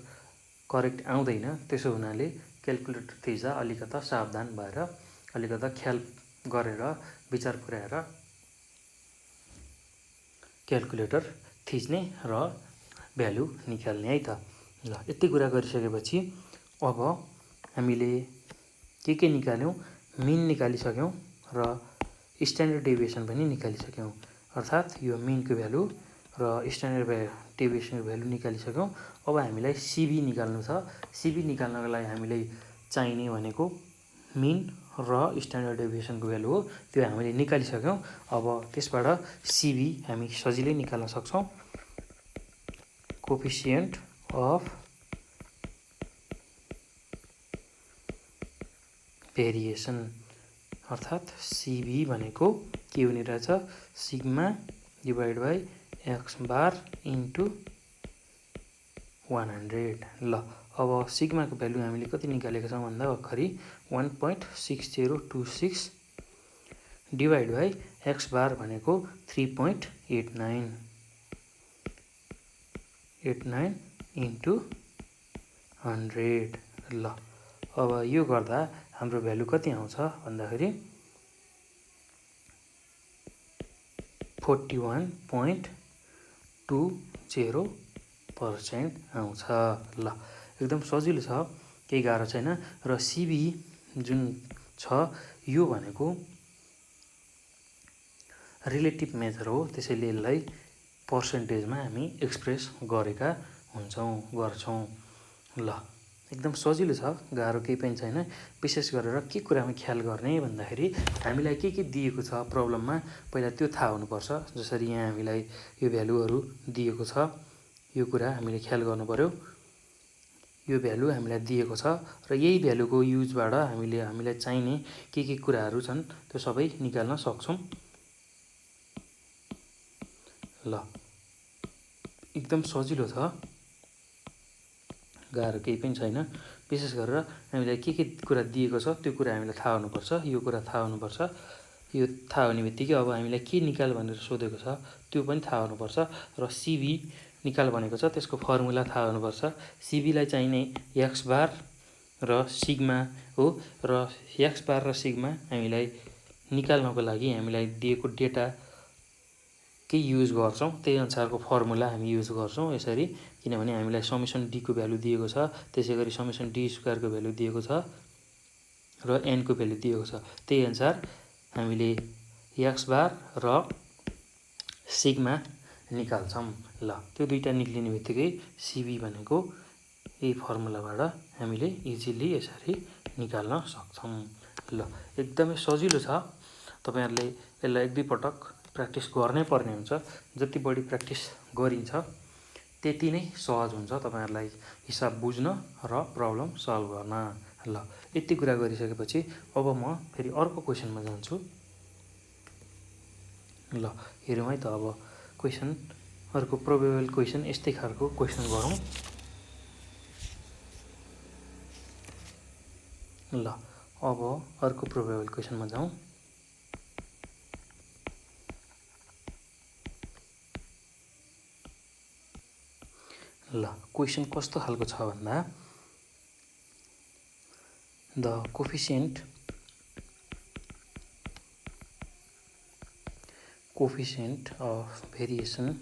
करेक्ट आउँदैन। त्यसो हुनाले क्याल्कुलेटर थिच्दा अलिकता सावधान भएर अलिकता ख्याल गरेर विचार पुर्याएर क्याल्कुलेटर थिच्ने र भ्यालु निकाल्ने है त। ल यति कुरा गरिसकेपछि अब हामीले के निकाल्यौँ, मिन निकालिसक्यौँ र स्ट्यान्डर्ड डेभिएसन पनि निकालिसक्यौँ। अर्थात् यो मिनको भ्यालु र स्ट्यान्डर्ड डेभिएसनको भ्यालु निकालिसक्यौँ। अब हामीलाई सिबी निकाल्नु छ। सिबी निकाल्नको लागि हामीलाई चाहिने भनेको मिन र स्ट्यान्डर्ड डेभिएसनको भ्यालु हो, त्यो हामीले निकालिसक्यौँ। अब त्यसबाट सिबी हामी सजिलै निकाल्न सक्छौँ। कोफिसिएन्ट अफ भेरिएसन अर्थात् सिबी भनेको के हुने रहेछ, sigma divide by x bar into 100। ल अब सिग्माको भ्यालु हामीले कति निकालेका छौँ भन्दा भर्खरि 1.6026 डिभाइड बाई एक्स बार भनेको 3.89 इन्टु 100। ल अब यो गर्दा हाम्रो भ्यालु कति आउँछ भन्दाखेरि 41.20% आउँछ। ल एकदम सजिलो छ, केही गाह्रो छैन। र सिबी जुन छ यो भनेको रिलेटिभ मेजर हो, त्यसैले यसलाई पर्सेन्टेजमा हामी एक्सप्रेस गर्छौँ। ल एकदम सजिलो छ, गाह्रो केही पनि छैन। विशेष गरेर के कुरामा ख्याल गर्ने भन्दाखेरि हामीलाई के दिएको छ प्रब्लममा पहिला त्यो थाहा हुनुपर्छ। जसरी यहाँ हामीलाई यो भ्यालुहरू दिएको छ, यो कुरा हामीले ख्याल गर्नु पर्यो। यो भ्यालु हामीलाई दिएको छ र यही भ्यालुको युजबाट हामीलाई चाहिने के कुराहरू छन् त्यो सबै निकाल्न सक्छौँ। ल एकदम सजिलो छ, गाह्रो केही पनि छैन। विशेष गरेर हामीलाई के कुरा दिएको छ त्यो कुरा हामीलाई थाहा हुनुपर्छ। यो कुरा थाहा हुनुपर्छ। यो थाहा हुने बित्तिकै अब हामीलाई के निकाल भनेर सोधेको छ त्यो पनि थाहा हुनुपर्छ। र सिबी निकाल भनेको छ त्यसको फर्मुला थाहा हुनुपर्छ। सिबीलाई चाहिने एक्स बार र सिग्मा हो र एक्स बार र सिग्मा हामीलाई निकाल्नको लागि हामीलाई दिएको डेटा के युज गर्छौँ त्यही अनुसारको फर्मुला हामी युज गर्छौँ यसरी। किनभने हामीलाई समेसन डी को भ्यालु दिएको छ, त्यसैगरी समेसन डी स्क्वायरको भ्यालु दिएको छ र एन को भ्यालु दिएको छ। त्यही अनुसार हामीले एक्स बार र सिग्मा निकाल्छौँ। ल त्यो दुईटा निक्लिने बित्तिकै सिबी भनेको यही फर्मुलाबाट हामीले इजिली यसरी निकाल्न सक्छौँ। ल एकदमै सजिलो छ। तपाईहरुले यसलाई एक दुई पटक प्र्याक्टिस गर्नै पर्ने हुन्छ। जति बढी प्र्याक्टिस गरिन्छ त्यति नै सहज हुन्छ तपाईहरुलाई हिसाब बुझ्न र प्रब्लम सल्भ गर्न। ल यति कुरा गरिसकेपछि अब म फेरि अर्को क्वेशनमा जान्छु। ल हेरौँ है त अब क्वेशन अर्को प्रोबेबल क्वेशन यस्तै खालको क्वेशन गरौँ। ल अब अर्को प्रोबेबल क्वेशनमा जाउँ। ल क्वेशन कस्तो खालको छ भन्दा the coefficient of variation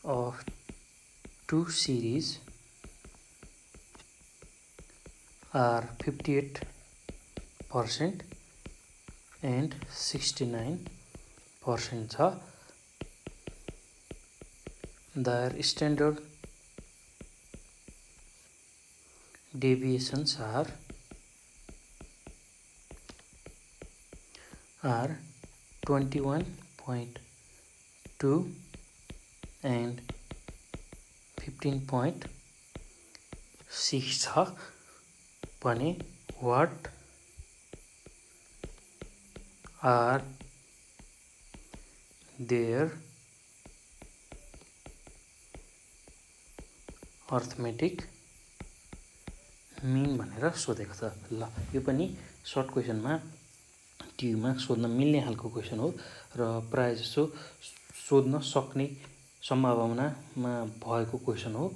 of two series are 58% and 69% छ। Their standard deviations are 21.2 and 15.6 छ भने what are their arithmetic mean भनेर सोधेको छ। ल यो पनि सर्ट क्वेशनमा टियुमा सोध्न मिल्ने खालको क्वेशन हो र प्राय जसो सोध्न सक्ने सम्भावनामा भएको क्वेशन हो।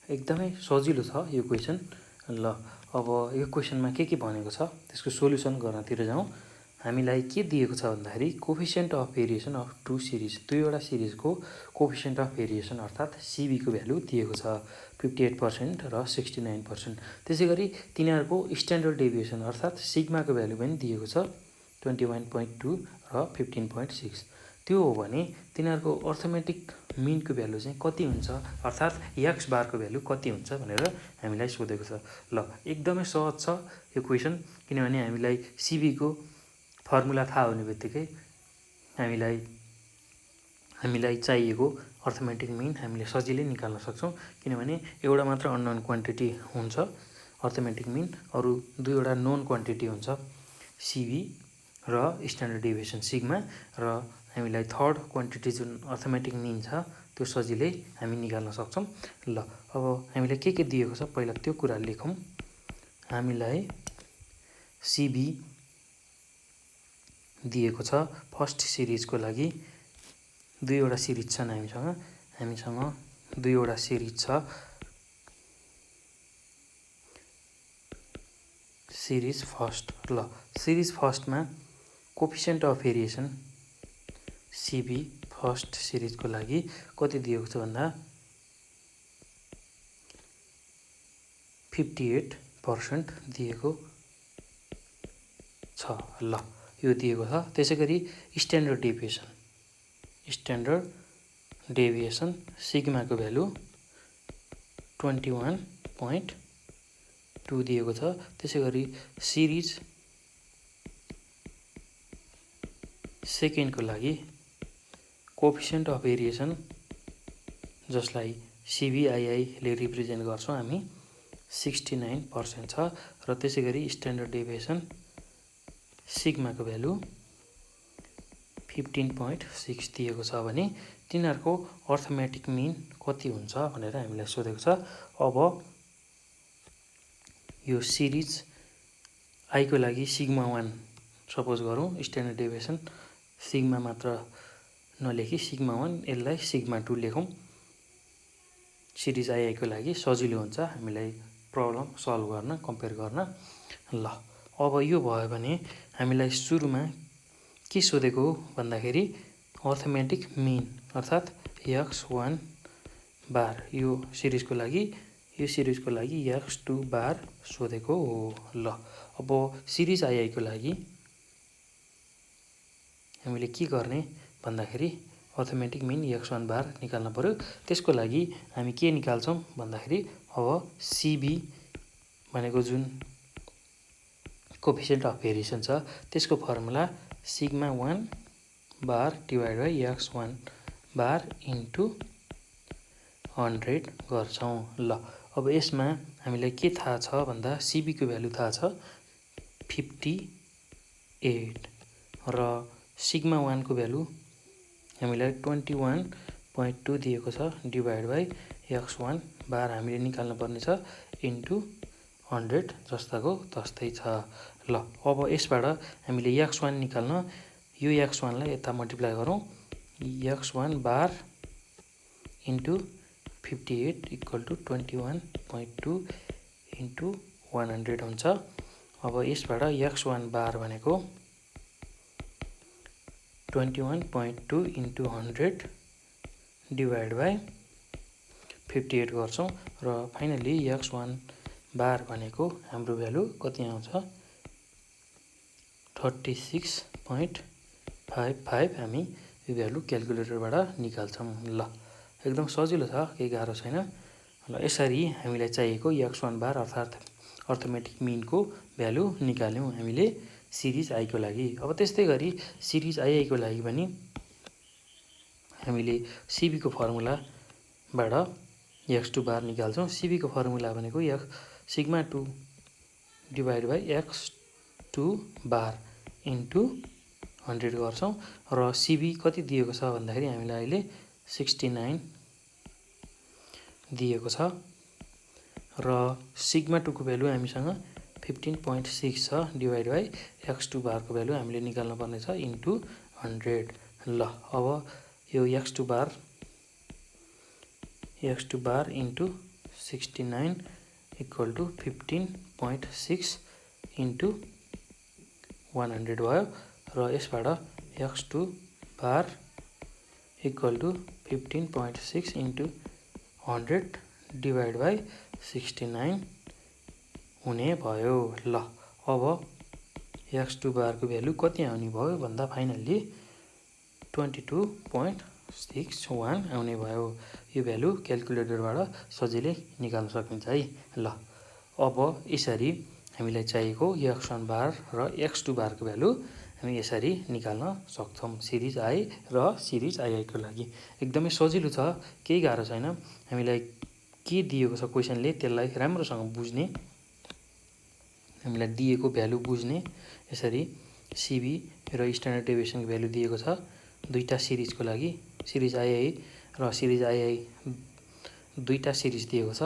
एकदमै सजिलो छ यो क्वेशन। ल अब यो क्वेशनमा के भनेको छ त्यसको सोलुसन गर्नतिर जाउँ। हामीलाई के दिएको छ भन्दाखेरि coefficient of variation of two series, दुईवटा सिरिजको कोफिसिएन्ट अफ भेरिएसन अर्थात् सिबी को भ्यालु दिएको छ 58% र 69%। त्यसैगरी तिनीहरूको स्ट्यान्डर्ड डेभिएसन अर्थात् सिग्मा को भ्यालु पनि दिएको छ 21.2 र 15.6। त्यो हो भने तिनीहरूको अर्थमेटिक मिन को भ्यालु चाहिँ कति हुन्छ अर्थात् एक्स बार को भ्यालु कति हुन्छ भनेर हामीलाई सोधेको छ। ल एकदमै सहज छ यो क्वेशन, किनभने हामीलाई सिबी को फर्मुला थाहा हुने बित्तिकै हामीलाई चाहिएको अर्थमेटिक मिन हामीले सजिलै निकाल्न सक्छौं। किनभने एउटा मात्र अननोन क्वान्टिटी हुन्छ अर्थमेटिक मिन, अरु दुईवटा नोन क्वान्टिटी हुन्छ सिबी र स्ट्यान्डर्ड डेभिएसन सिग्मा, र हामीलाई थर्ड क्वान्टिटी जुन अर्थमेटिक मिन छ त्यो सजिलै हामी निकाल्न सक्छौं। ल अब हामीलाई के दिएको छ पहिला त्यो कुरा लेखौं। हामीलाई सिबी दिएको छ फर्स्ट सिरिजको लागि। दुईवटा सिरिज छन् हामीसँग दुईवटा सिरिज छ। सिरिज फर्स्ट, ल सिरिज फर्स्टमा coefficient of variation CB first सिरिजको लागि कति दिएको छ भन्दा 58% दिएको छ। ल यो दिएको छ। त्यसैगरी स्ट्यान्डर्ड डेभिएसन सिग्मा को भ्यालु 21.2 दिएको छ। त्यसैगरी सिरिज सेकेन्ड को लागि कोफिसिएन्ट अफ भेरिएसन जसलाई सिबिआईआई ले रिप्रेजेन्ट गर्छौं हामी 69% छ, र त्यसैगरी स्ट्यान्डर्ड डेभिएसन सिग्मा को भ्यालु 15.6 दिएको छ भने तिनीहरूको अर्थमेटिक मिन कति हुन्छ भनेर हामीलाई सोधेको छ। अब यो सिरिज आई को लागि सिग्मा 1 सपोज गरौँ, स्ट्यान्डर्ड डेभिएसन सिग्मा मात्र नलेखी सिग्मा 1 यसलाई सिग्मा 2 लेखौँ। सिरिज आई को लागि सजिलो हुन्छ हामीलाई प्रब्लम सल्भ गर्न, कम्पेयर गर्न। ल अब यो भयो भने हामीलाई सुरुमा के सोधेको हो भन्दाखेरि अर्थमेटिक मिन अर्थात् x1 बार यो सिरिजको लागि x2 बार सोधेको हो। ल अब सिरिज आई को लागि हामीले के गर्ने भन्दाखेरि अर्थमेटिक मिन x1 बार निकाल्न पर्यो। त्यसको लागि हामी के निकाल्छौँ भन्दाखेरि अब सिबी भनेको जुन कोफिसिएन्ट अफ भेरिएसन छ त्यसको formula sigma 1 bar divide by x1 bar into 100 गर्छौँ। ल अब यसमा हामीलाई के थाहा छ भन्दा सिबीको भ्यालु थाहा छ 58 र सिग्मा 1 को भ्यालु हामीलाई 21.2 दिएको छ डिभाइड बाई x1 बार हामीले निकाल्न पर्ने छ इन्टु 100 जस्ताको तस्तै छ। ल अब यसबाट हामीले x1 निकाल्न यो x1 लाई यता मल्टिप्लाई गरौँ x1 bar into 58 equal to 21.2 into 100 हुन्छ। अब यसबाट x1 बार भनेको 21.2 इन्टु 100 डिभाइड बाई 58 गर्छौँ र फाइनली x1 बार भनेको हाम्रो भ्यालु कति आउँछ 36.55 हामी यो भ्यालु क्यालकुलेटरबाट निकाल्छौँ। ल एकदम सजिलो छ, केही गाह्रो छैन। ल यसरी हामीलाई चाहिएको x1 बार अर्थात् अर्थमेटिक मिनको भ्यालु निकाल्यौँ हामीले सिरिज आईको लागि। अब त्यस्तै गरी सिरिज आईको लागि पनि हामीले सिबीको फर्मुलाबाट x2 बार निकाल्छौँ। सिबीको फर्मुला भनेको sigma 2 divide by x2 bar into 100 गर्छौँ र सिबी कति दिएको छ भन्दाखेरि हामीलाई अहिले 69 दिएको छ र सिग्मा 2 को भ्यालु हामीसँग 15.6 छ डिभाइड बाई x2 बारको भ्यालु हामीले निकाल्न पर्ने छ इन्टु 100। ल अब यो x2 bar into 69 equal to 15.6 into 100 भयो र यसबाट x2 bar equal to 15.6 into 100 divide by 69 हुने भयो। ल अब x2 बारको भ्यालु कति आउने भयो भन्दा फाइनल्ली 22.61 आउने भयो। यो भ्यालु क्यालकुलेटरबाट सजिलै निकाल्न सकिन्छ है। ल अब यसरी हामीलाई चाहिएको x1 बार र x2 बारको भ्यालु हामी यसरी निकाल्न सक्छौँ सिरिज आई र सिरिज आईको लागि। एकदमै सजिलो छ, केही गाह्रो छैन। हामीलाई के दिएको छ क्वेसनले त्यसलाई राम्रोसँग बुझ्ने, हामीलाई दिएको भ्यालु बुझ्ने। यसरी सिबी र स्ट्यान्डर्ड डेभिएसनको भ्यालु दिएको छ दुईटा सिरिजको लागि, सिरिज आईआई र सिरिज आईआई दुईटा सिरिज दिएको छ,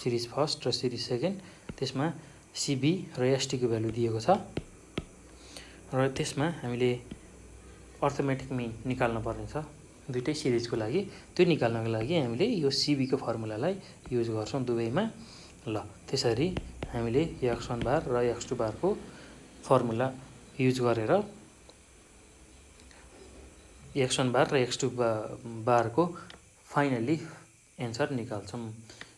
सिरिज फर्स्ट र सिरिज सेकेन्ड। त्यसमा सिबी र एसटीको भ्यालु दिएको छ र त्यसमा हामीले अर्थमेटिक मिन निकाल्न पर्ने छ दुईटै सिरिजको लागि। त्यो निकाल्नको लागि हामीले यो सिबीको फर्मुलालाई युज गर्छौँ दुवैमा। ल त्यसरी हामीले x1 बार र x2 बारको फर्मुला युज गरेर x1 बार र x2 बारको फाइनल्ली एन्सर निकाल्छौँ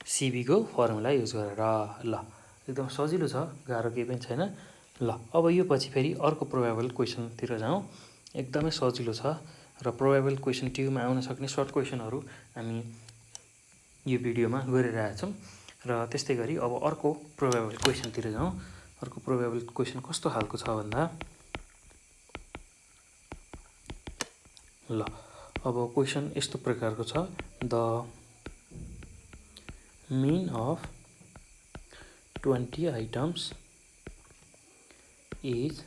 सिबीको फर्मुला युज गरेर। ल एकदम सजिलो छ, गाह्रो केही पनि छैन। ल अब यो पछि फेरि अर्को प्रोबेबल क्वेसनतिर जाउँ। एकदमै सजिलो छ र प्रोबेबल क्वेसन ट्युमा आउन सक्ने सर्ट क्वेसनहरू हामी यो भिडियोमा गरिरहेछौँ। र त्यस्तै गरी अब अर्को प्रोबेबल क्वेसनतिर जाउँ। अर्को प्रोबेबल क्वेसन कस्तो खालको छ भन्दा ल अब क्वेसन यस्तो प्रकारको छ। The mean of 20 items is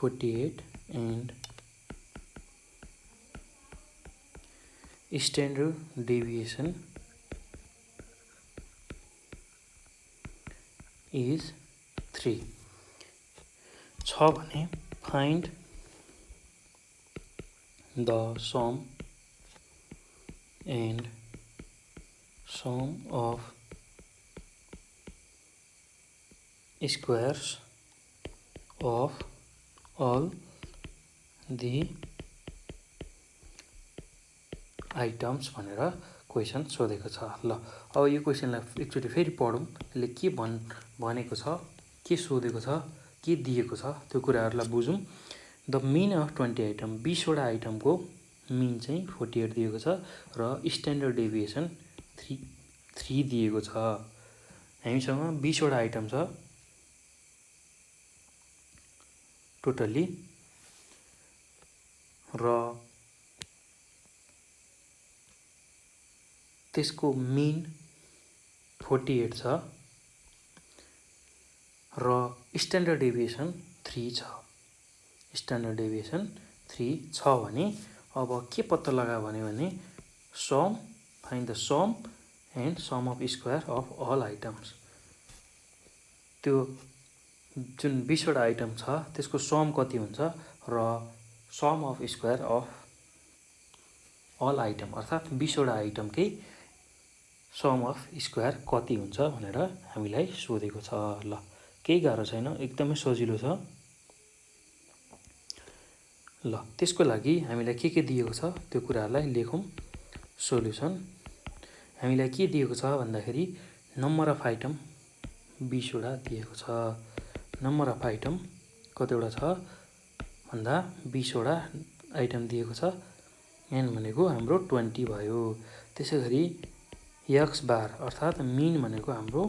48 and standard deviation is 3 छ भने find the sum of squares of all the items भनेर क्वेसन सोधेको छ। ल अब यो क्वेसनलाई एकचोटि फेरि पढौँ। यसले के भनेको छ, के सोधेको छ, के दिएको छ त्यो कुराहरूलाई बुझौँ। द मिन अफ 20 आइटम 20 वटा आइटमको मिन चाहिँ 48 दिएको छ र स्ट्यान्डर्ड डेभिएसन 3 दिएको छ। हामीसँग 20 वटा आइटम छ टोटल्ली र त्यसको मिन 48 छ र स्ट्यान्डर्ड डेभिएसन 3 छ। स्ट्यान्डर्ड डेभिएसन 3 छ भने अब के पत्ता लगायो भने sum find the sum and sum of square of all items. त्यो जुन 20 वटा आइटम छ त्यसको सम कति हुन्छ र sum of square of all item अर्थात् 20 वटा आइटमकै सम अफ स्क्वायर कति हुन्छ भनेर हामीलाई सोधेको छ। ल केही गाह्रो छैन, एकदमै सजिलो छ। ल त्यसको लागि हामीलाई के दिएको छ त्यो कुराहरूलाई लेखौँ। सोल्युसन हामीलाई के दिएको छ भन्दाखेरि नम्बर अफ आइटम 20 वटा दिएको छ। नम्बर अफ आइटम कतिवटा छ भन्दा 20 वटा आइटम दिएको छ। एन भनेको हाम्रो 20 भयो। त्यसैगरी एक्स बार अर्थात् मिन भनेको हाम्रो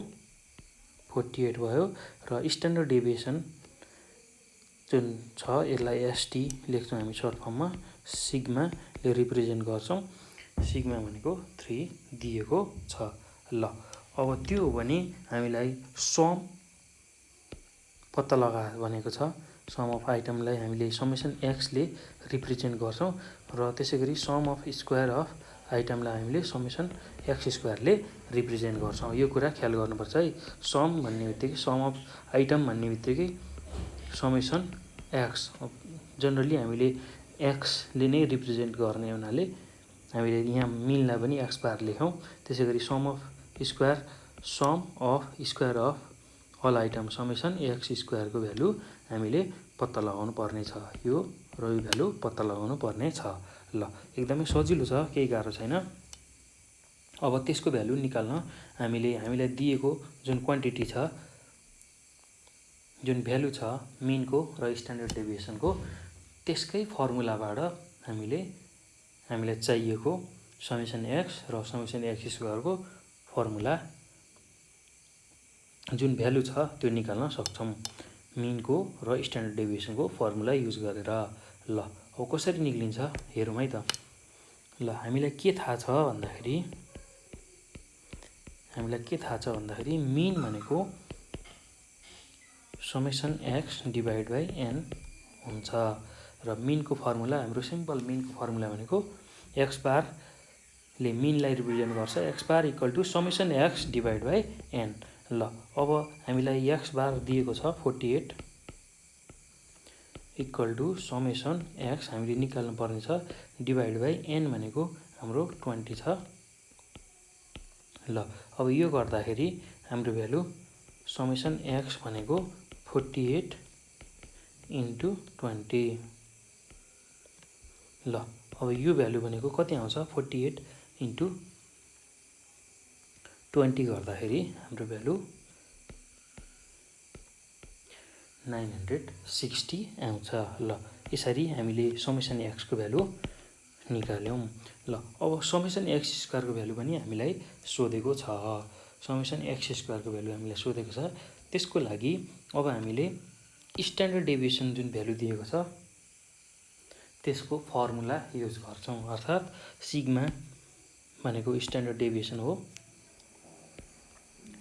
48 भयो र स्ट्यान्डर्ड डेभिएसन जुन छ यसलाई एसटी लेख्छौँ हामी सर्ट फर्ममा, सिग्माले रिप्रेजेन्ट गर्छौँ। सिग्मा भनेको 3 दिएको छ। ल अब त्यो हो भने हामीलाई सम पत्ता लगा भनेको छ। सम अफ आइटमलाई हामीले समेसन एक्सले रिप्रेजेन्ट गर्छौँ र त्यसैगरी सम अफ स्क्वायर अफ आइटमलाई हामीले समेसन एक्स स्क्वायरले रिप्रेजेन्ट गर्छौँ। यो कुरा ख्याल गर्नुपर्छ है। सम भन्ने बित्तिकै सम अफ आइटम भन्ने बित्तिकै समेसन एक्स जनरली हामीले एक्सले नै रिप्रेजेन्ट गर्ने हुनाले हामीले यहाँ मिनलाई पनि एक्स बार लेखौँ। त्यसैगरी sum of square sum of square of all item summation X स्क्वायरको भ्यालु हामीले पत्ता लगाउनु पर्ने छ। यो र यो भ्यालु पत्ता लगाउनु पर्ने छ। ल एकदमै सजिलो छ, केही गाह्रो छैन। अब त्यसको भ्यालु निकाल्न हामीलाई दिएको जुन क्वान्टिटी छ, जुन भ्यालु छ मिनको र स्ट्यान्डर्ड डेभिएसनको, त्यसकै फर्मुलाबाट हामीलाई चाहिएको समेसन एक्स र समेसन एक्स स्क्वायरको फर्मुला जुन भ्यालु छ त्यो निकाल्न सक्छौँ मिनको र स्ट्यान्डर्ड डेभिएसनको फर्मुला युज गरेर। ल अब कसरी निक्लिन्छ हेरौँ है त। ल हामीलाई के थाहा छ भन्दाखेरि मिन भनेको summation X divide by N हुन्छ र मिनको फर्मुला हाम्रो सिम्पल मिनको फर्मुला भनेको एक्स बारले मिनलाई रिप्रेजेन्ट गर्छ। X bar equal to summation X divide by N. ल अब हामीलाई एक्स बार दिएको छ 48 इक्वल टु समेसन एक्स हामीले निकाल्नु पर्ने छ डिभाइड बाई एन भनेको हाम्रो 20 छ। ल अब यो गर्दाखेरि हाम्रो भ्यालु समेसन एक्स भनेको 48 इन्टु 20। ल अब यो भ्यालु भनेको कति आउँछ 48 इन्टु 20 गर्दाखेरि हाम्रो भ्यालु 960 आउँछ। ल यसरी हामीले समेसन एक्सको भ्यालु निकाल्यौँ। ल अब समेसन एक्स स्क्वायरको भ्यालु पनि हामीलाई सोधेको छ। समेसन एक्स स्क्वायरको भ्यालु हामीलाई सोधेको छ। त्यसको लागि अब हामीले स्ट्यान्डर्ड डेभिएसन जुन भ्यालु दिएको छ त्यसको फर्मुला युज गर्छौँ। अर्थात् सिग्मा भनेको स्ट्यान्डर्ड डेभिएसन हो।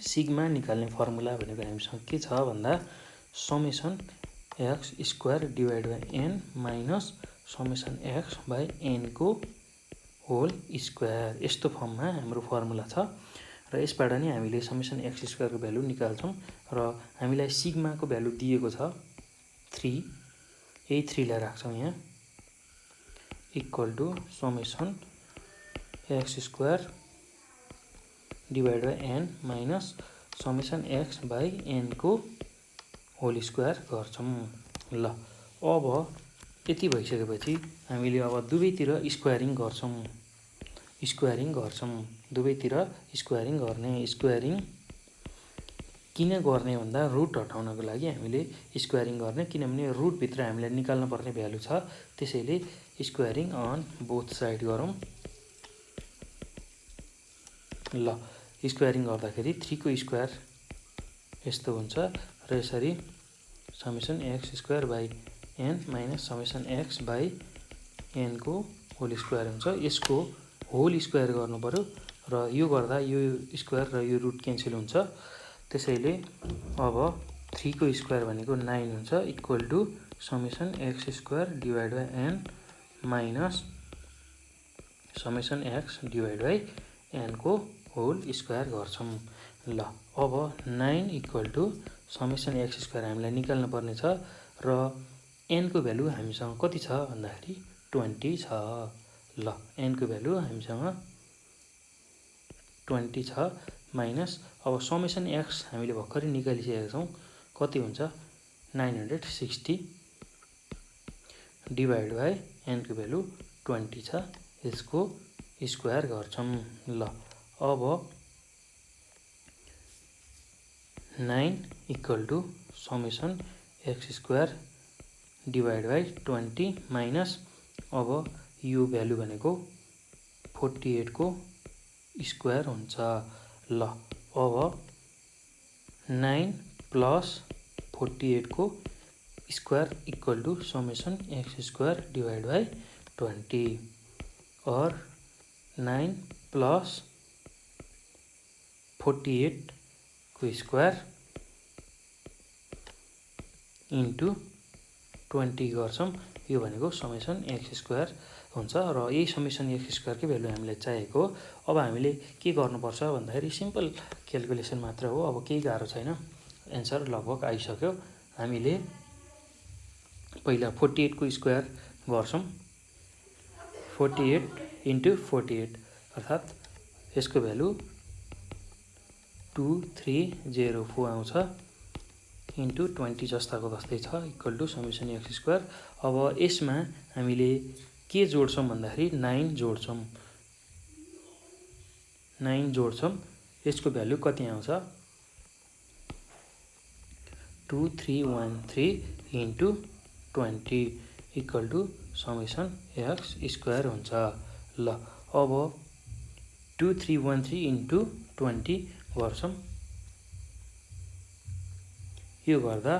सिग्मा निकाल्ने फर्मुला भनेको हामीसँग के छ भन्दा summation X square divide by N minus summation X by एनको होल स्क्वायर, यस्तो फर्ममा हाम्रो फर्मुला छ र यसबाट नै हामीले समेसन एक्स स्क्वायरको भ्यालु निकाल्छौँ। र हामीलाई सिग्माको भ्यालु दिएको छ 3, यही 3 लाई राख्छौँ यहाँ equal to summation X square divide by N minus summation X by एनको होल स्क्वायर गर्छौँ। ल अब यति भइसकेपछि हामीले अब दुवैतिर स्क्वायरिङ गर्छौँ। दुवैतिर स्क्वायरिङ गर्ने। स्क्वायरिङ किन गर्ने भन्दा रुट हटाउनको लागि हामीले स्क्वायरिङ गर्ने, किनभने रुटभित्र हामीलाई निकाल्न पर्ने भ्यालु छ। त्यसैले स्क्वायरिङ अन बोथ साइड गरौँ। ल स्क्वायरिङ गर्दाखेरि 3 को स्क्वायर यस्तो हुन्छ र यसरी summation X square by N minus summation X by N को होल स्क्वायर हुन्छ। यसको होल स्क्वायर गर्नु पर्यो र यो गर्दा यो स्क्वायर र यो रुट क्यान्सल हुन्छ। त्यसैले अब 3 को स्क्वायर भनेको 9 हुन्छ equal to summation X square divide by N minus summation X divide by N को होल स्क्वायर गर्छौँ। ल अब 9 equal to summation X square हामीलाई निकाल्नु पर्ने छ र एन को भ्यालु हामीसँग कति छ भन्दाखेरि 20 छ। ल एन को भ्यालु हामीसँग 20 छ माइनस अब समेसन एक्स हामीले भर्खरै निकालिसकेका छौँ, कति हुन्छ 960 डिभाइड बाई एन को भ्यालु 20 छ, यसको स्क्वायर गर्छौँ। ल अब 9 equal to summation X square divide by 20 minus अब यो भ्यालु भनेको 48 को स्क्वायर हुन्छ। ल अब 9 प्लस 48 को square equal to summation X square divide by 20 और 9 प्लस 48 को स्क्वायर इन्टु 20 गर्छौँ। यो भनेको समेसन एक्स स्क्वायर हुन्छ र यही समेसन एक्स स्क्वायरकै भ्यालु हामीलाई चाहिएको हो। अब हामीले के गर्नुपर्छ भन्दाखेरि सिम्पल क्यालकुलेसन मात्र हो, अब केही गाह्रो छैन, एन्सर लगभग आइसक्यो। हामीले पहिला 48 को स्क्वायर गर्छौँ, 48 इन्टु 48 अर्थात् यसको भ्यालु 2304 आउँछ इन्टु 20 जस्ताको जस्तै छ equal to summation X square. अब यसमा हामीले के जोड्छौँ भन्दाखेरि 9 जोड्छौँ, 9 जोड्छौँ, यसको भ्यालु कति आउँछ 2313 into 20 equal to summation X square हुन्छ। ल अब 2313 इन्टु 20 गर्छौँ, यो गर्दा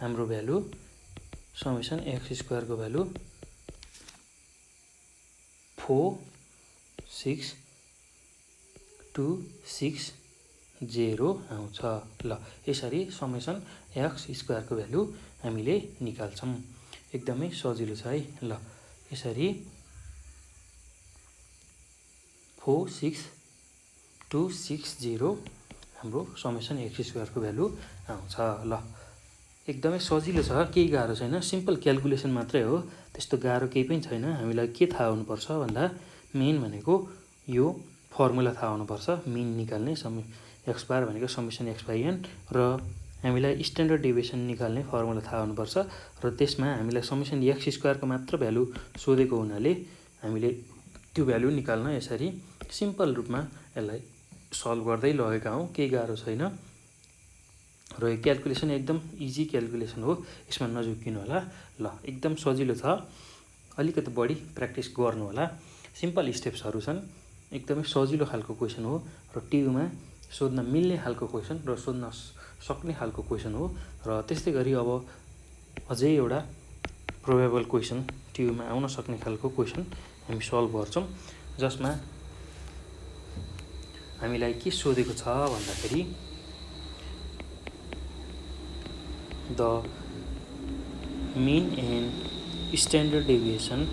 हाम्रो भ्यालु समेसन एक्स स्क्वायरको भ्यालु 46,260 आउँछ। ल यसरी समेसन एक्स स्क्वायरको भ्यालु हामीले निकाल्छौँ। एकदमै सजिलो छ है। ल यसरी 46,260 हाम्रो समेसन एक्स स्क्वायरको भ्यालु आउँछ। ल एकदमै सजिलो छ, केही गाह्रो छैन, सिम्पल क्यालकुलेसन मात्रै हो, त्यस्तो गाह्रो केही पनि छैन। हामीलाई के थाहा हुनुपर्छ भन्दा मेन भनेको यो फर्मुला थाहा हुनुपर्छ, मिन निकाल्ने एक्स बार भनेको समेसन एक्स बाई एन र हामीलाई स्ट्यान्डर्ड डेभिएसन निकाल्ने फर्मुला थाहा हुनुपर्छ र त्यसमा हामीलाई समेसन एक्स स्क्वायरको मात्र भ्यालु सोधेको हुनाले हामीले त्यो भ्यालु निकाल्न यसरी सिम्पल रूपमा यसलाई सल्भ गर्दै लगेका हौँ, केही गाह्रो छैन र यो क्यालकुलेसन एकदम इजी क्यालकुलेसन हो, यसमा नझुक्किनु होला। ल एकदम सजिलो छ, अलिकति बढी प्र्याक्टिस गर्नु होला। सिम्पल स्टेप्सहरू छन्, एकदमै सजिलो खालको क्वेसन हो र टियुमा सोध्न मिल्ने खालको क्वेसन र सोध्न सक्ने खालको क्वेसन हो र त्यस्तै गरी अब अझै एउटा प्रोबेबल क्वेसन टियुमा आउन सक्ने खालको क्वेसन हामी सल्भ गर्छौँ, जसमा हामीलाई के सोधेको छ भन्दाखेरि the mean and standard deviation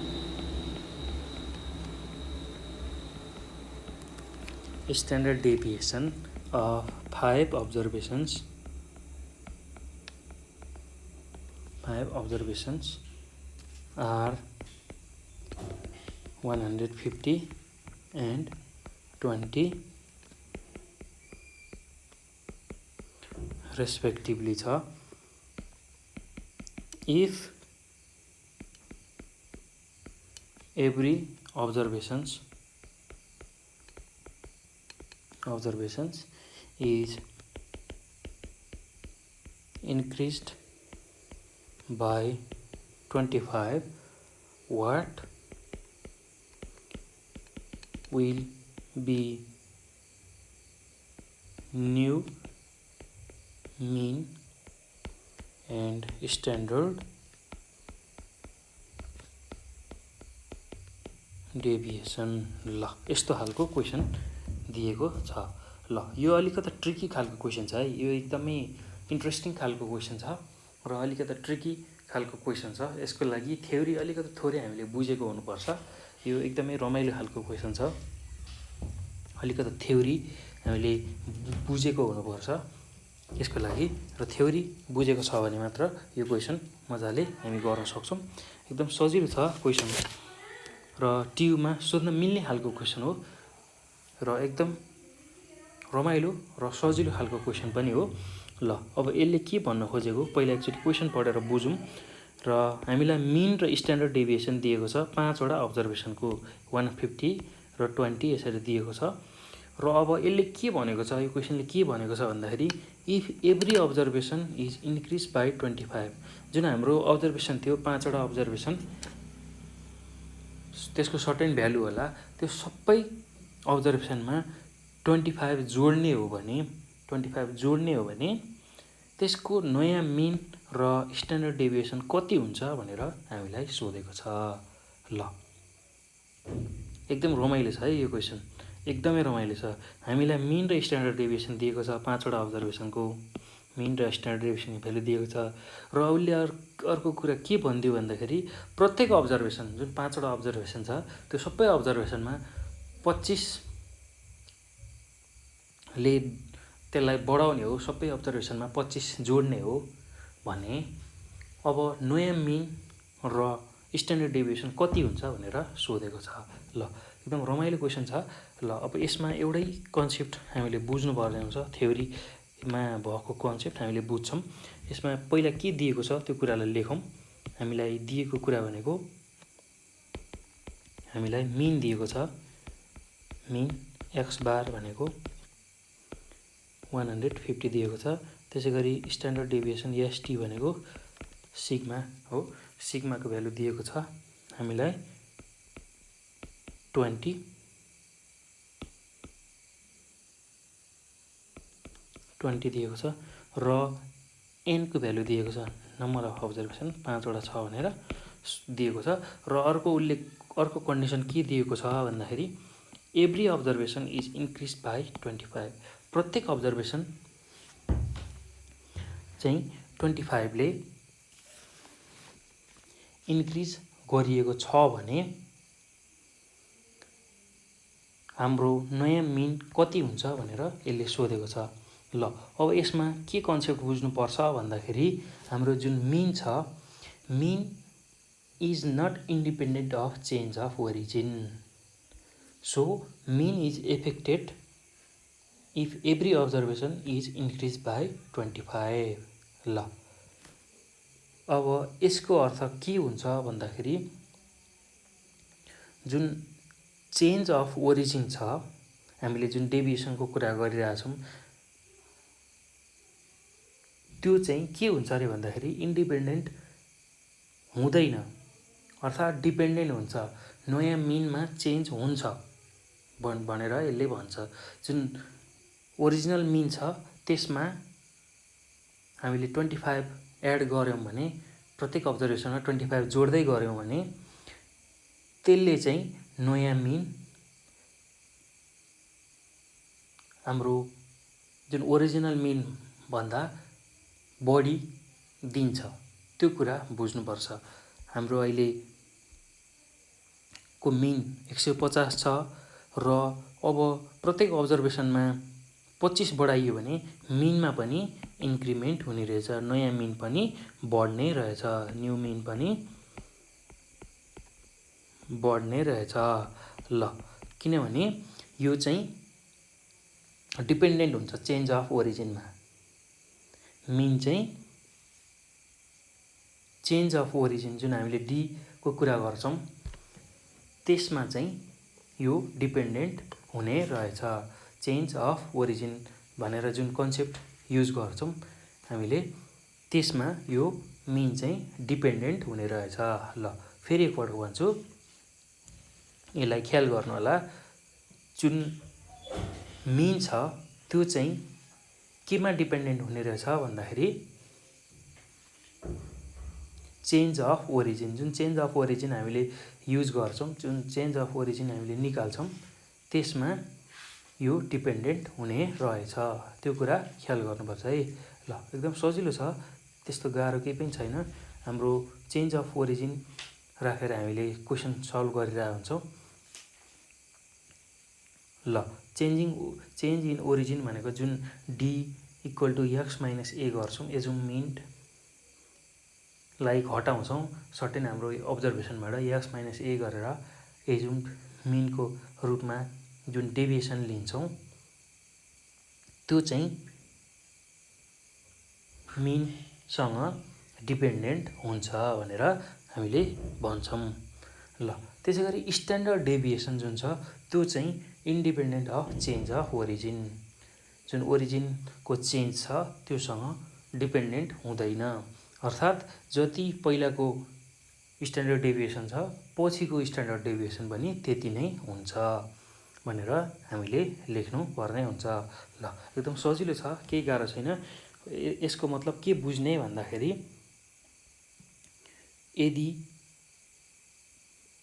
of 5 observations are 150 and 20 respectively छ। If every observations is increased by 25, what will be new mean and standard deviation. ल यस्तो खालको क्वेसन दिएको छ। ल यो अलिकति ट्रिकी खालको क्वेसन छ है, यो एकदमै इन्ट्रेस्टिङ खालको क्वेसन छ र अलिकति ट्रिकी खालको क्वेसन छ। यसको लागि थ्योरी अलिकति थोरै हामीले बुझेको हुनुपर्छ। यो एकदमै रमाइलो खालको क्वेसन छ, अलिकति थ्योरी हामीले बुझेको हुनुपर्छ यसको लागि, र थ्योरी बुझेको छ भने मात्र यो क्वेसन मजाले हामी गर्न सक्छौँ। एकदम सजिलो छ क्वेसन र ट्युमा सोध्न मिल्ने खालको क्वेसन हो र एकदम रमाइलो र सजिलो खालको क्वेसन पनि हो। ल अब यसले के भन्न खोजेको पहिला एकचोटि क्वेसन पढेर बुझौँ। र हामीलाई मिन र स्ट्यान्डर्ड डेभिएसन दिएको छ 5वटा अब्जर्भेसनको 150 र 20 यसरी दिएको छ। र अब यसले के भनेको छ, यो क्वेसनले के भनेको छ भन्दाखेरि if every observation is increase by 25, जुन हाम्रो अब्जर्भेसन थियो 5वटा अब्जर्भेसन, त्यसको सर्टेन भ्यालु होला, त्यो सबै अब्जर्भेसनमा 25 जोड्ने हो भने त्यसको नयाँ मिन र स्ट्यान्डर्ड डेभिएसन कति हुन्छ भनेर हामीलाई सोधेको छ। ल एकदम रमाइलो छ है यो क्वेसन, एकदमै रमाइलो छ। हामीलाई मिन र स्ट्यान्डर्ड डेभिएसन दिएको छ 5वटा अब्जर्भेसनको मिन र स्ट्यान्डर्ड डेभिएसन भ्यालु दिएको छ। र उसले अर्को कुरा के भनिदियो भन्दाखेरि प्रत्येक अब्जर्भेसन जुन 5वटा अब्जर्भेसन छ त्यो सबै अब्जर्भेसनमा 25ले त्यसलाई बढाउने हो, सबै अब्जर्भेसनमा 25 जोड्ने हो भने अब नयाँ मिन र स्ट्यान्डर्ड डेभिएसन कति हुन्छ भनेर सोधेको छ। ल एकदम रमाइलो क्वेसन छ। ल अब यसमा एउटै कन्सेप्ट हामीले बुझ्नुपर्ने हुन्छ, थ्योरीमा भएको कन्सेप्ट हामीले बुझ्छौँ। यसमा पहिला के दिएको छ त्यो कुरालाई लेखौँ। हामीलाई दिएको कुरा भनेको हामीलाई मिन दिएको छ, मिन एक्स बार भनेको 150 दिएको छ। त्यसै गरी स्ट्यान्डर्ड डेभिएसन एसटी भनेको सिग्मा हो, सिग्माको भ्यालु दिएको छ हामीलाई 20 दिएको छ र एनको भ्यालु दिएको छ, नम्बर अफ अब्जर्भेसन 5वटा छ भनेर दिएको छ। र अर्को कन्डिसन के दिएको छ भन्दाखेरि every observation is increase by 25, प्रत्येक अब्जर्भेसन चाहिँ 25ले इन्क्रिज गरिएको छ भने हाम्रो नयाँ मिन कति हुन्छ भनेर यसले सोधेको छ। ल अब यसमा के कन्सेप्ट बुझ्नुपर्छ भन्दाखेरि हाम्रो जुन मिन छ, mean is not independent of change of origin, so mean is affected if every observation is increase by 25। ल अब यसको अर्थ के हुन्छ भन्दाखेरि जुन चेन्ज अफ ओरिजिन छ, हामीले जुन डेभिएसनको कुरा गरिरहेछौँ त्यो चाहिँ के हुन्छ अरे भन्दाखेरि इन्डिपेन्डेन्ट हुँदैन, अर्थात् डिपेन्डेन्ट हुन्छ, नयाँ मिनमा चेन्ज हुन्छ भनेर यसले भन्छ। जुन ओरिजिनल मिन छ त्यसमा हामीले 25 एड गऱ्यौँ भने, प्रत्येक अब्जर्भेसनमा 25 जोड्दै गऱ्यौँ भने त्यसले चाहिँ नयाँ मिन हाम्रो जुन ओरिजिनल मिन भन्दा बढी दिन्छ, त्यो कुरा बुझ्नुपर्छ। हाम्रो अहिलेको मिन 150 छ र अब प्रत्येक अब्जर्भेसनमा 25 बढाइयो भने मिनमा पनि इन्क्रिमेन्ट हुने रहेछ, नयाँ मिन पनि बढ्ने रहेछ, न्यू मिन पनि बढ्ने रहेछ। ल किनभने यो चाहिँ डिपेन्डेन्ट हुन्छ चेन्ज अफ ओरिजिनमा, मिन चाहिँ चेन्ज अफ ओरिजिन जुन हामीले डी को कुरा गर्छौँ त्यसमा चाहिँ यो डिपेन्डेन्ट हुने रहेछ। चेन्ज अफ ओरिजिन भनेर जुन कन्सेप्ट युज गर्छौँ हामीले त्यसमा यो मिन चाहिँ डिपेन्डेन्ट हुने रहेछ। ल फेरि एकपल्ट भन्छु, यसलाई ख्याल गर्नु होला। जुन मिन छ त्यो चाहिँ केमा डिपेन्डेन्ट हुने रहेछ भन्दाखेरि चेन्ज अफ ओरिजिन। जुन चेन्ज अफ ओरिजिन हामीले युज गर्छौँ, जुन चेन्ज अफ ओरिजिन हामीले निकाल्छौँ, त्यसमा यो डिपेन्डेन्ट हुने रहेछ। त्यो कुरा ख्याल गर्नुपर्छ है। ल एकदम सजिलो छ, त्यस्तो गाह्रो केही पनि छैन। हाम्रो चेन्ज अफ ओरिजिन राखेर हामीले क्वेसन सल्भ गरिरहेको हुन्छौँ। ल चेन्ज इन ओरिजिन भनेको जुन D equal to X minus A गर्छौँ, एजुम मिनलाई घटाउँछौँ सर्टेन हाम्रो अब्जर्भेसनबाट एक्स माइनस ए गरेर एजुम मिनको रूपमा जुन डेभिएसन लिन्छौँ, त्यो चाहिँ मिनसँग डिपेन्डेन्ट हुन्छ भनेर हामीले भन्छौँ। ल त्यसै गरी स्ट्यान्डर्ड डेभिएसन जुन छ त्यो चाहिँ independent of change of origin. जुन ओरिजिनको चेन्ज छ त्योसँग डिपेन्डेन्ट हुँदैन। अर्थात् जति पहिलाको स्ट्यान्डर्ड डेभिएसन छ पछिको स्ट्यान्डर्ड डेभिएसन पनि त्यति नै हुन्छ भनेर हामीले लेख्नुपर्ने हुन्छ। ल एकदम सजिलो छ, केही गाह्रो छैन। यसको मतलब के बुझ्ने भन्दाखेरि यदि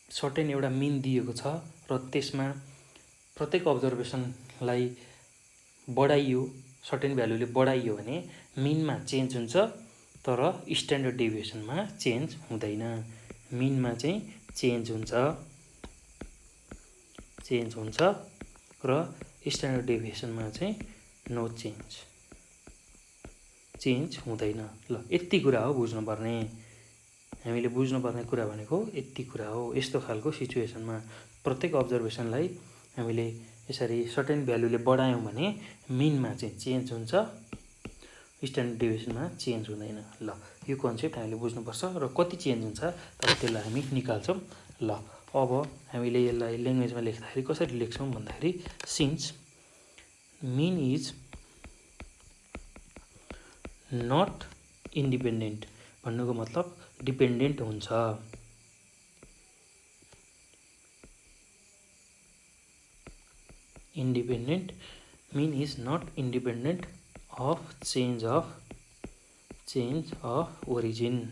सर्टेन एउटा मिन दिएको छ र त्यसमा प्रत्येक अब्जर्भेसनलाई बढाइयो, सर्टेन भ्यालुले बढाइयो भने मिनमा चेन्ज हुन्छ तर स्ट्यान्डर्ड डेभिएसनमा चेन्ज हुँदैन। मिनमा चाहिँ चेन्ज हुन्छ र स्ट्यान्डर्ड डेभिएसनमा चाहिँ नो चेन्ज हुँदैन। ल यति कुरा हो बुझ्नुपर्ने। हामीले बुझ्नुपर्ने कुरा भनेको यति कुरा हो। यस्तो खालको सिचुएसनमा प्रत्येक अब्जर्भेसनलाई हामीले यसरी सर्टेन भ्यालुले बढायौँ भने मिनमा चाहिँ चेन्ज हुन्छ, स्ट्यान्डर्ड डेभिएसनमा चेन्ज हुँदैन। ल यो कन्सेप्ट हामीले बुझ्नुपर्छ र कति चेन्ज हुन्छ तब त्यसलाई हामी निकाल्छौँ। ल अब हामीले यसलाई ल्याङ्ग्वेजमा लेख्दाखेरि कसरी लेख्छौँ भन्दाखेरि since mean is not independent भन्नुको मतलब डिपेन्डेन्ट हुन्छ। Independent mean is not independent of change of origin.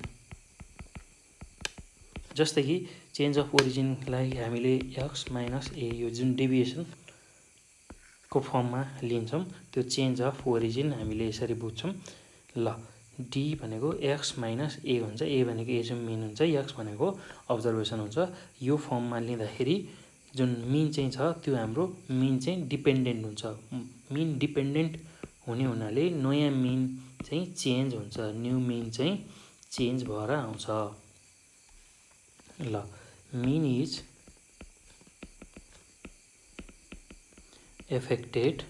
जस्तै कि चेन्ज अफ ओरिजिनलाई हामीले एक्स माइनस ए यो जुन डेभिएसनको फर्ममा लिन्छौँ त्यो चेन्ज अफ ओरिजिन हामीले यसरी बुझ्छौँ। ल डी भनेको एक्स माइनस ए हुन्छ, ए भनेको एजुम मिन हुन्छ, एक्स भनेको अब्जर्भेसन हुन्छ। यो फर्ममा लिँदाखेरि जुन मिन चाहिँ छ त्यो हाम्रो मिन चाहिँ डिपेन्डेन्ट हुन्छ। मिन डिपेन्डेन्ट हुने हुनाले नयाँ मिन चाहिँ चेन्ज हुन्छ, न्यू मिन चाहिँ चेन्ज भएर आउँछ। ल mean is affected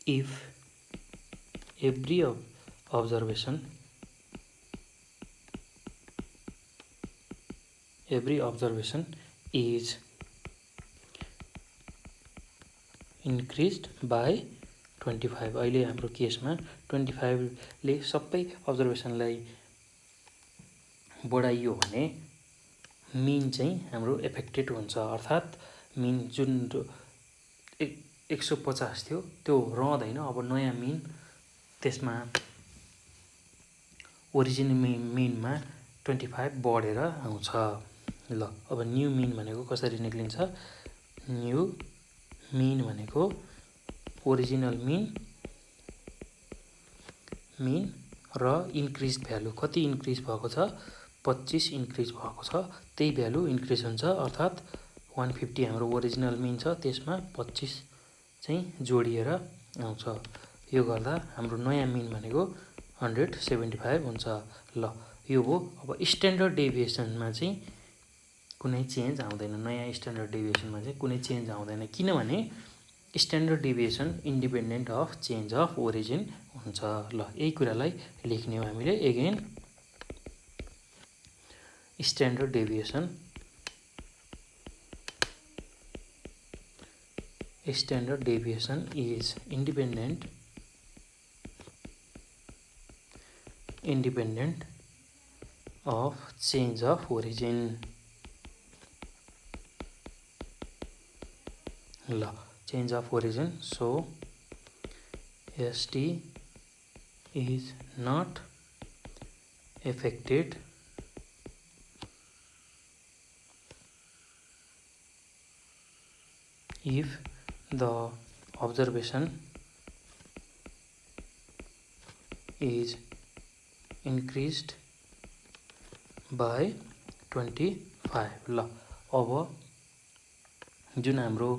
if every observation is increased by 25। अहिले हाम्रो केसमा 25ले सबै अब्जर्भेसनलाई बढाइयो भने मिन चाहिँ हाम्रो एफेक्टेड हुन्छ। अर्थात् मिन जुन 150 थियो त्यो रहँदैन, अब नयाँ मिन त्यसमा ओरिजिन मिनमा 25 बढेर आउँछ। ल अब न्यू मिन भनेको कसरी निक्लिन्छ? न्यू मिन भनेको ओरिजिनल मिन र इन्क्रिज भ्यालु कति इन्क्रिज भएको छ? 25 इन्क्रिज भएको छ, त्यही भ्यालु इन्क्रिज हुन्छ। अर्थात् 150 हाम्रो ओरिजिनल मिन छ त्यसमा 25 चाहिँ जोडिएर आउँछ। यो गर्दा हाम्रो नयाँ मिन भनेको 175 हुन्छ। ल यो हो। अब स्ट्यान्डर्ड डेभिएसनमा चाहिँ कुनै चेन्ज आउँदैन। नयाँ स्ट्यान्डर्ड डेभिएसनमा चाहिँ कुनै चेन्ज आउँदैन, किनभने standard deviation independent of change of origin हुन्छ। ल यही कुरालाई लेख्ने हो हामीले। Again standard deviation is independent independent of change of origin. ल change of origin, so ST is not affected if the observation is increased by 25. ल अब जुन हाम्रो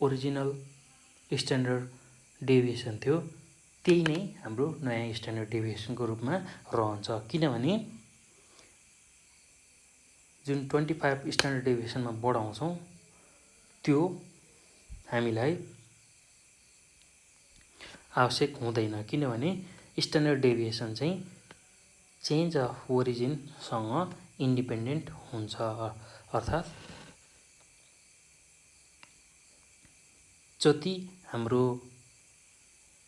ओरिजिनल स्ट्यान्डर्ड डेभिएसन थियो त्यही नै हाम्रो नयाँ स्ट्यान्डर्ड डेभिएसनको रूपमा रहन्छ, किनभने जुन 25 स्ट्यान्डर्ड डेभिएसनमा बढाउँछौँ त्यो हामीलाई आवश्यक हुँदैन, किनभने स्ट्यान्डर्ड डेभिएसन चाहिँ चेन्ज अफ ओरिजिनसँग इन्डिपेन्डेन्ट हुन्छ। अर्थात् जति हाम्रो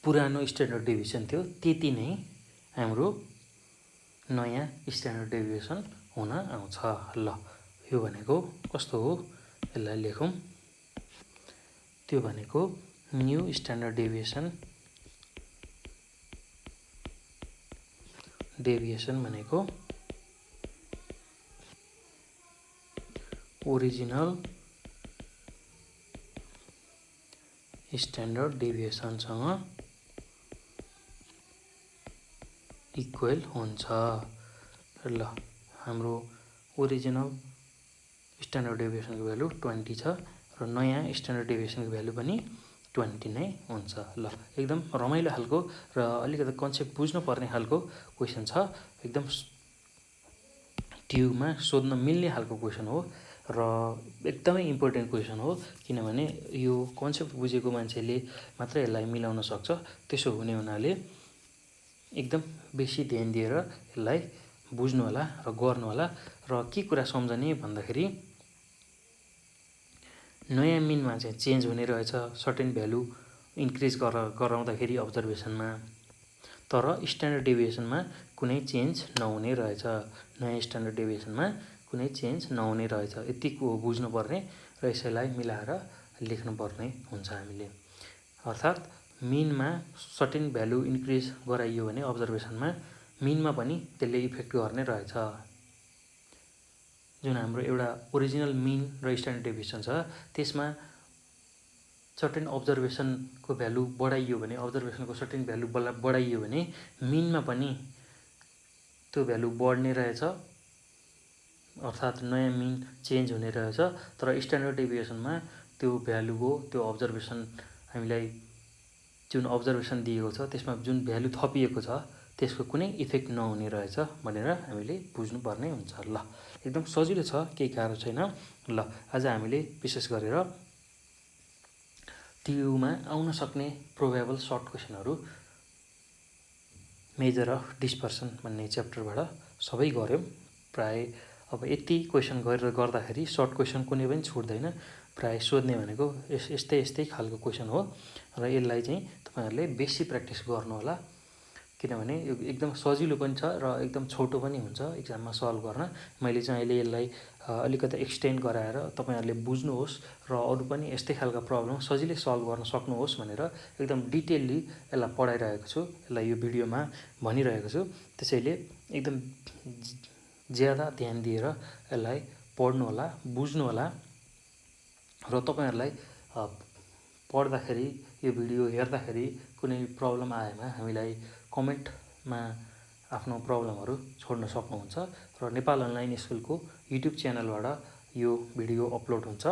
पुरानो स्ट्यान्डर्ड डेभिएसन थियो त्यति नै हाम्रो नयाँ स्ट्यान्डर्ड डेभिएसन हुन आउँछ। ल यो भनेको कस्तो हो यसलाई लेखौँ। त्यो भनेको न्यू स्ट्यान्डर्ड डेभिएसन भनेको ओरिजिनल स्ट्यान्डर्ड डेभिएसनसँग इक्वल हुन्छ। ल हाम्रो ओरिजिनल स्ट्यान्डर्ड डेभिएसनको भ्यालु 20 छ र नयाँ स्ट्यान्डर्ड डेभिएसनको भ्यालु पनि 20 नै हुन्छ। ल एकदम रमाइलो खालको र अलिकति कन्सेप्ट बुझ्नुपर्ने खालको क्वेसन छ, एकदम ट्युमा सोध्न मिल्ने खालको क्वेसन हो र एकदमै इम्पोर्टेन्ट क्वेसन हो, किनभने यो कन्सेप्ट बुझेको मान्छेले मात्रै यसलाई मिलाउन सक्छ। त्यसो हुने हुनाले एकदम बेसी ध्यान दिएर यसलाई बुझ्नु होला र गर्नु होला। र के कुरा सम्झने भन्दाखेरि नयाँ मिनमा चाहिँ चेन्ज हुने रहेछ सर्टेन भ्यालु इन्क्रिज गराउँदाखेरि अब्जर्भेसनमा, तर स्ट्यान्डर्ड डेभिएसनमा कुनै चेन्ज नहुने रहेछ। नयाँ स्ट्यान्डर्ड डेभिएसनमा कुनै चेन्ज नहुने रहेछ, यति बुझ्नुपर्ने र यसैलाई मिलाएर लेख्नुपर्ने हुन्छ हामीले। अर्थात् मिनमा सर्टेन भ्यालु इन्क्रिज गराइयो भने अब्जर्भेसनमा मिनमा पनि त्यसले इफेक्ट गर्ने रहेछ। जुन हाम्रो एउटा ओरिजिनल मिन र स्ट्यान्डर्ड डेभिएसन छ त्यसमा सर्टेन अब्जर्भेसनको भ्यालु बढाइयो भने, अब्जर्भेसनको सर्टेन भ्यालु बढाइयो भने मिनमा पनि त्यो भ्यालु बढ्ने रहेछ, अर्थात् नयाँ मिन चेन्ज हुने रहेछ। तर स्ट्यान्डर्ड डेभिएसनमा त्यो भ्यालुको त्यो अब्जर्भेसन हामीलाई जुन अब्जर्भेसन दिएको छ त्यसमा जुन भ्यालु थपिएको छ त्यसको कुनै इफेक्ट नहुने रहेछ भनेर हामीले बुझ्नुपर्ने हुन्छ। ल एकदम सजिलो छ, केही गाह्रो छैन। ल आज हामीले विशेष गरेर टियुमा आउन सक्ने प्रोबेबल सर्ट क्वेसनहरू मेजर अफ डिस्पर्सन भन्ने च्याप्टरबाट सबै गऱ्यौँ। प्राय अब यति क्वेसन गरेर गर्दाखेरि सर्ट क्वेसन कुनै पनि छुट्दैन। प्राय सोध्ने भनेको यस्तै खालको क्वेसन हो र यसलाई चाहिँ तपाईँहरूले बेसी प्र्याक्टिस गर्नु होला, किनभने यो एकदम सजिलो पनि छ र एकदम छोटो पनि हुन्छ इक्जाममा सल्भ गर्न। मैले चाहिँ अहिले यसलाई अलिकति एक्सटेन्ड गराएर तपाईँहरूले बुझ्नुहोस् र अरू पनि यस्तै खालका प्रब्लम सजिलै सल्भ गर्न सक्नुहोस् भनेर एकदम डिटेल्ली यसलाई पढाइरहेको छु, यसलाई यो भिडियोमा भनिरहेको छु। त्यसैले एकदम ज्यादा ध्यान दिएर यसलाई पढ्नु होला, बुझ्नु होला र तपाईँहरूलाई पढ्दाखेरि यो भिडियो हेर्दाखेरि कुनै प्रब्लम आएमा हामीलाई कमेन्टमा आफ्नो प्रब्लमहरू छोड्न सक्नुहुन्छ र नेपाल अनलाइन स्कुलको युट्युब च्यानलबाट यो भिडियो अपलोड हुन्छ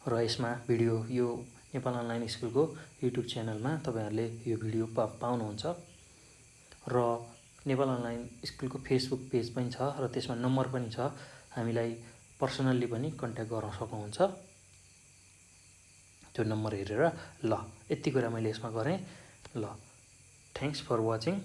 र यसमा भिडियो यो नेपाल अनलाइन स्कुलको युट्युब च्यानलमा तपाईँहरूले यो भिडियो पाउनुहुन्छ र नेपाल अनलाइन स्कुलको फेसबुक पेज पनि छ र त्यसमा नम्बर पनि छ, हामीलाई पर्सनल्ली पनि कन्ट्याक्ट गर्न सक्नुहुन्छ त्यो नम्बर हेरेर। ल यति कुरा मैले यसमा गरेँ। ल थ्याङ्क्स फर वाचिङ।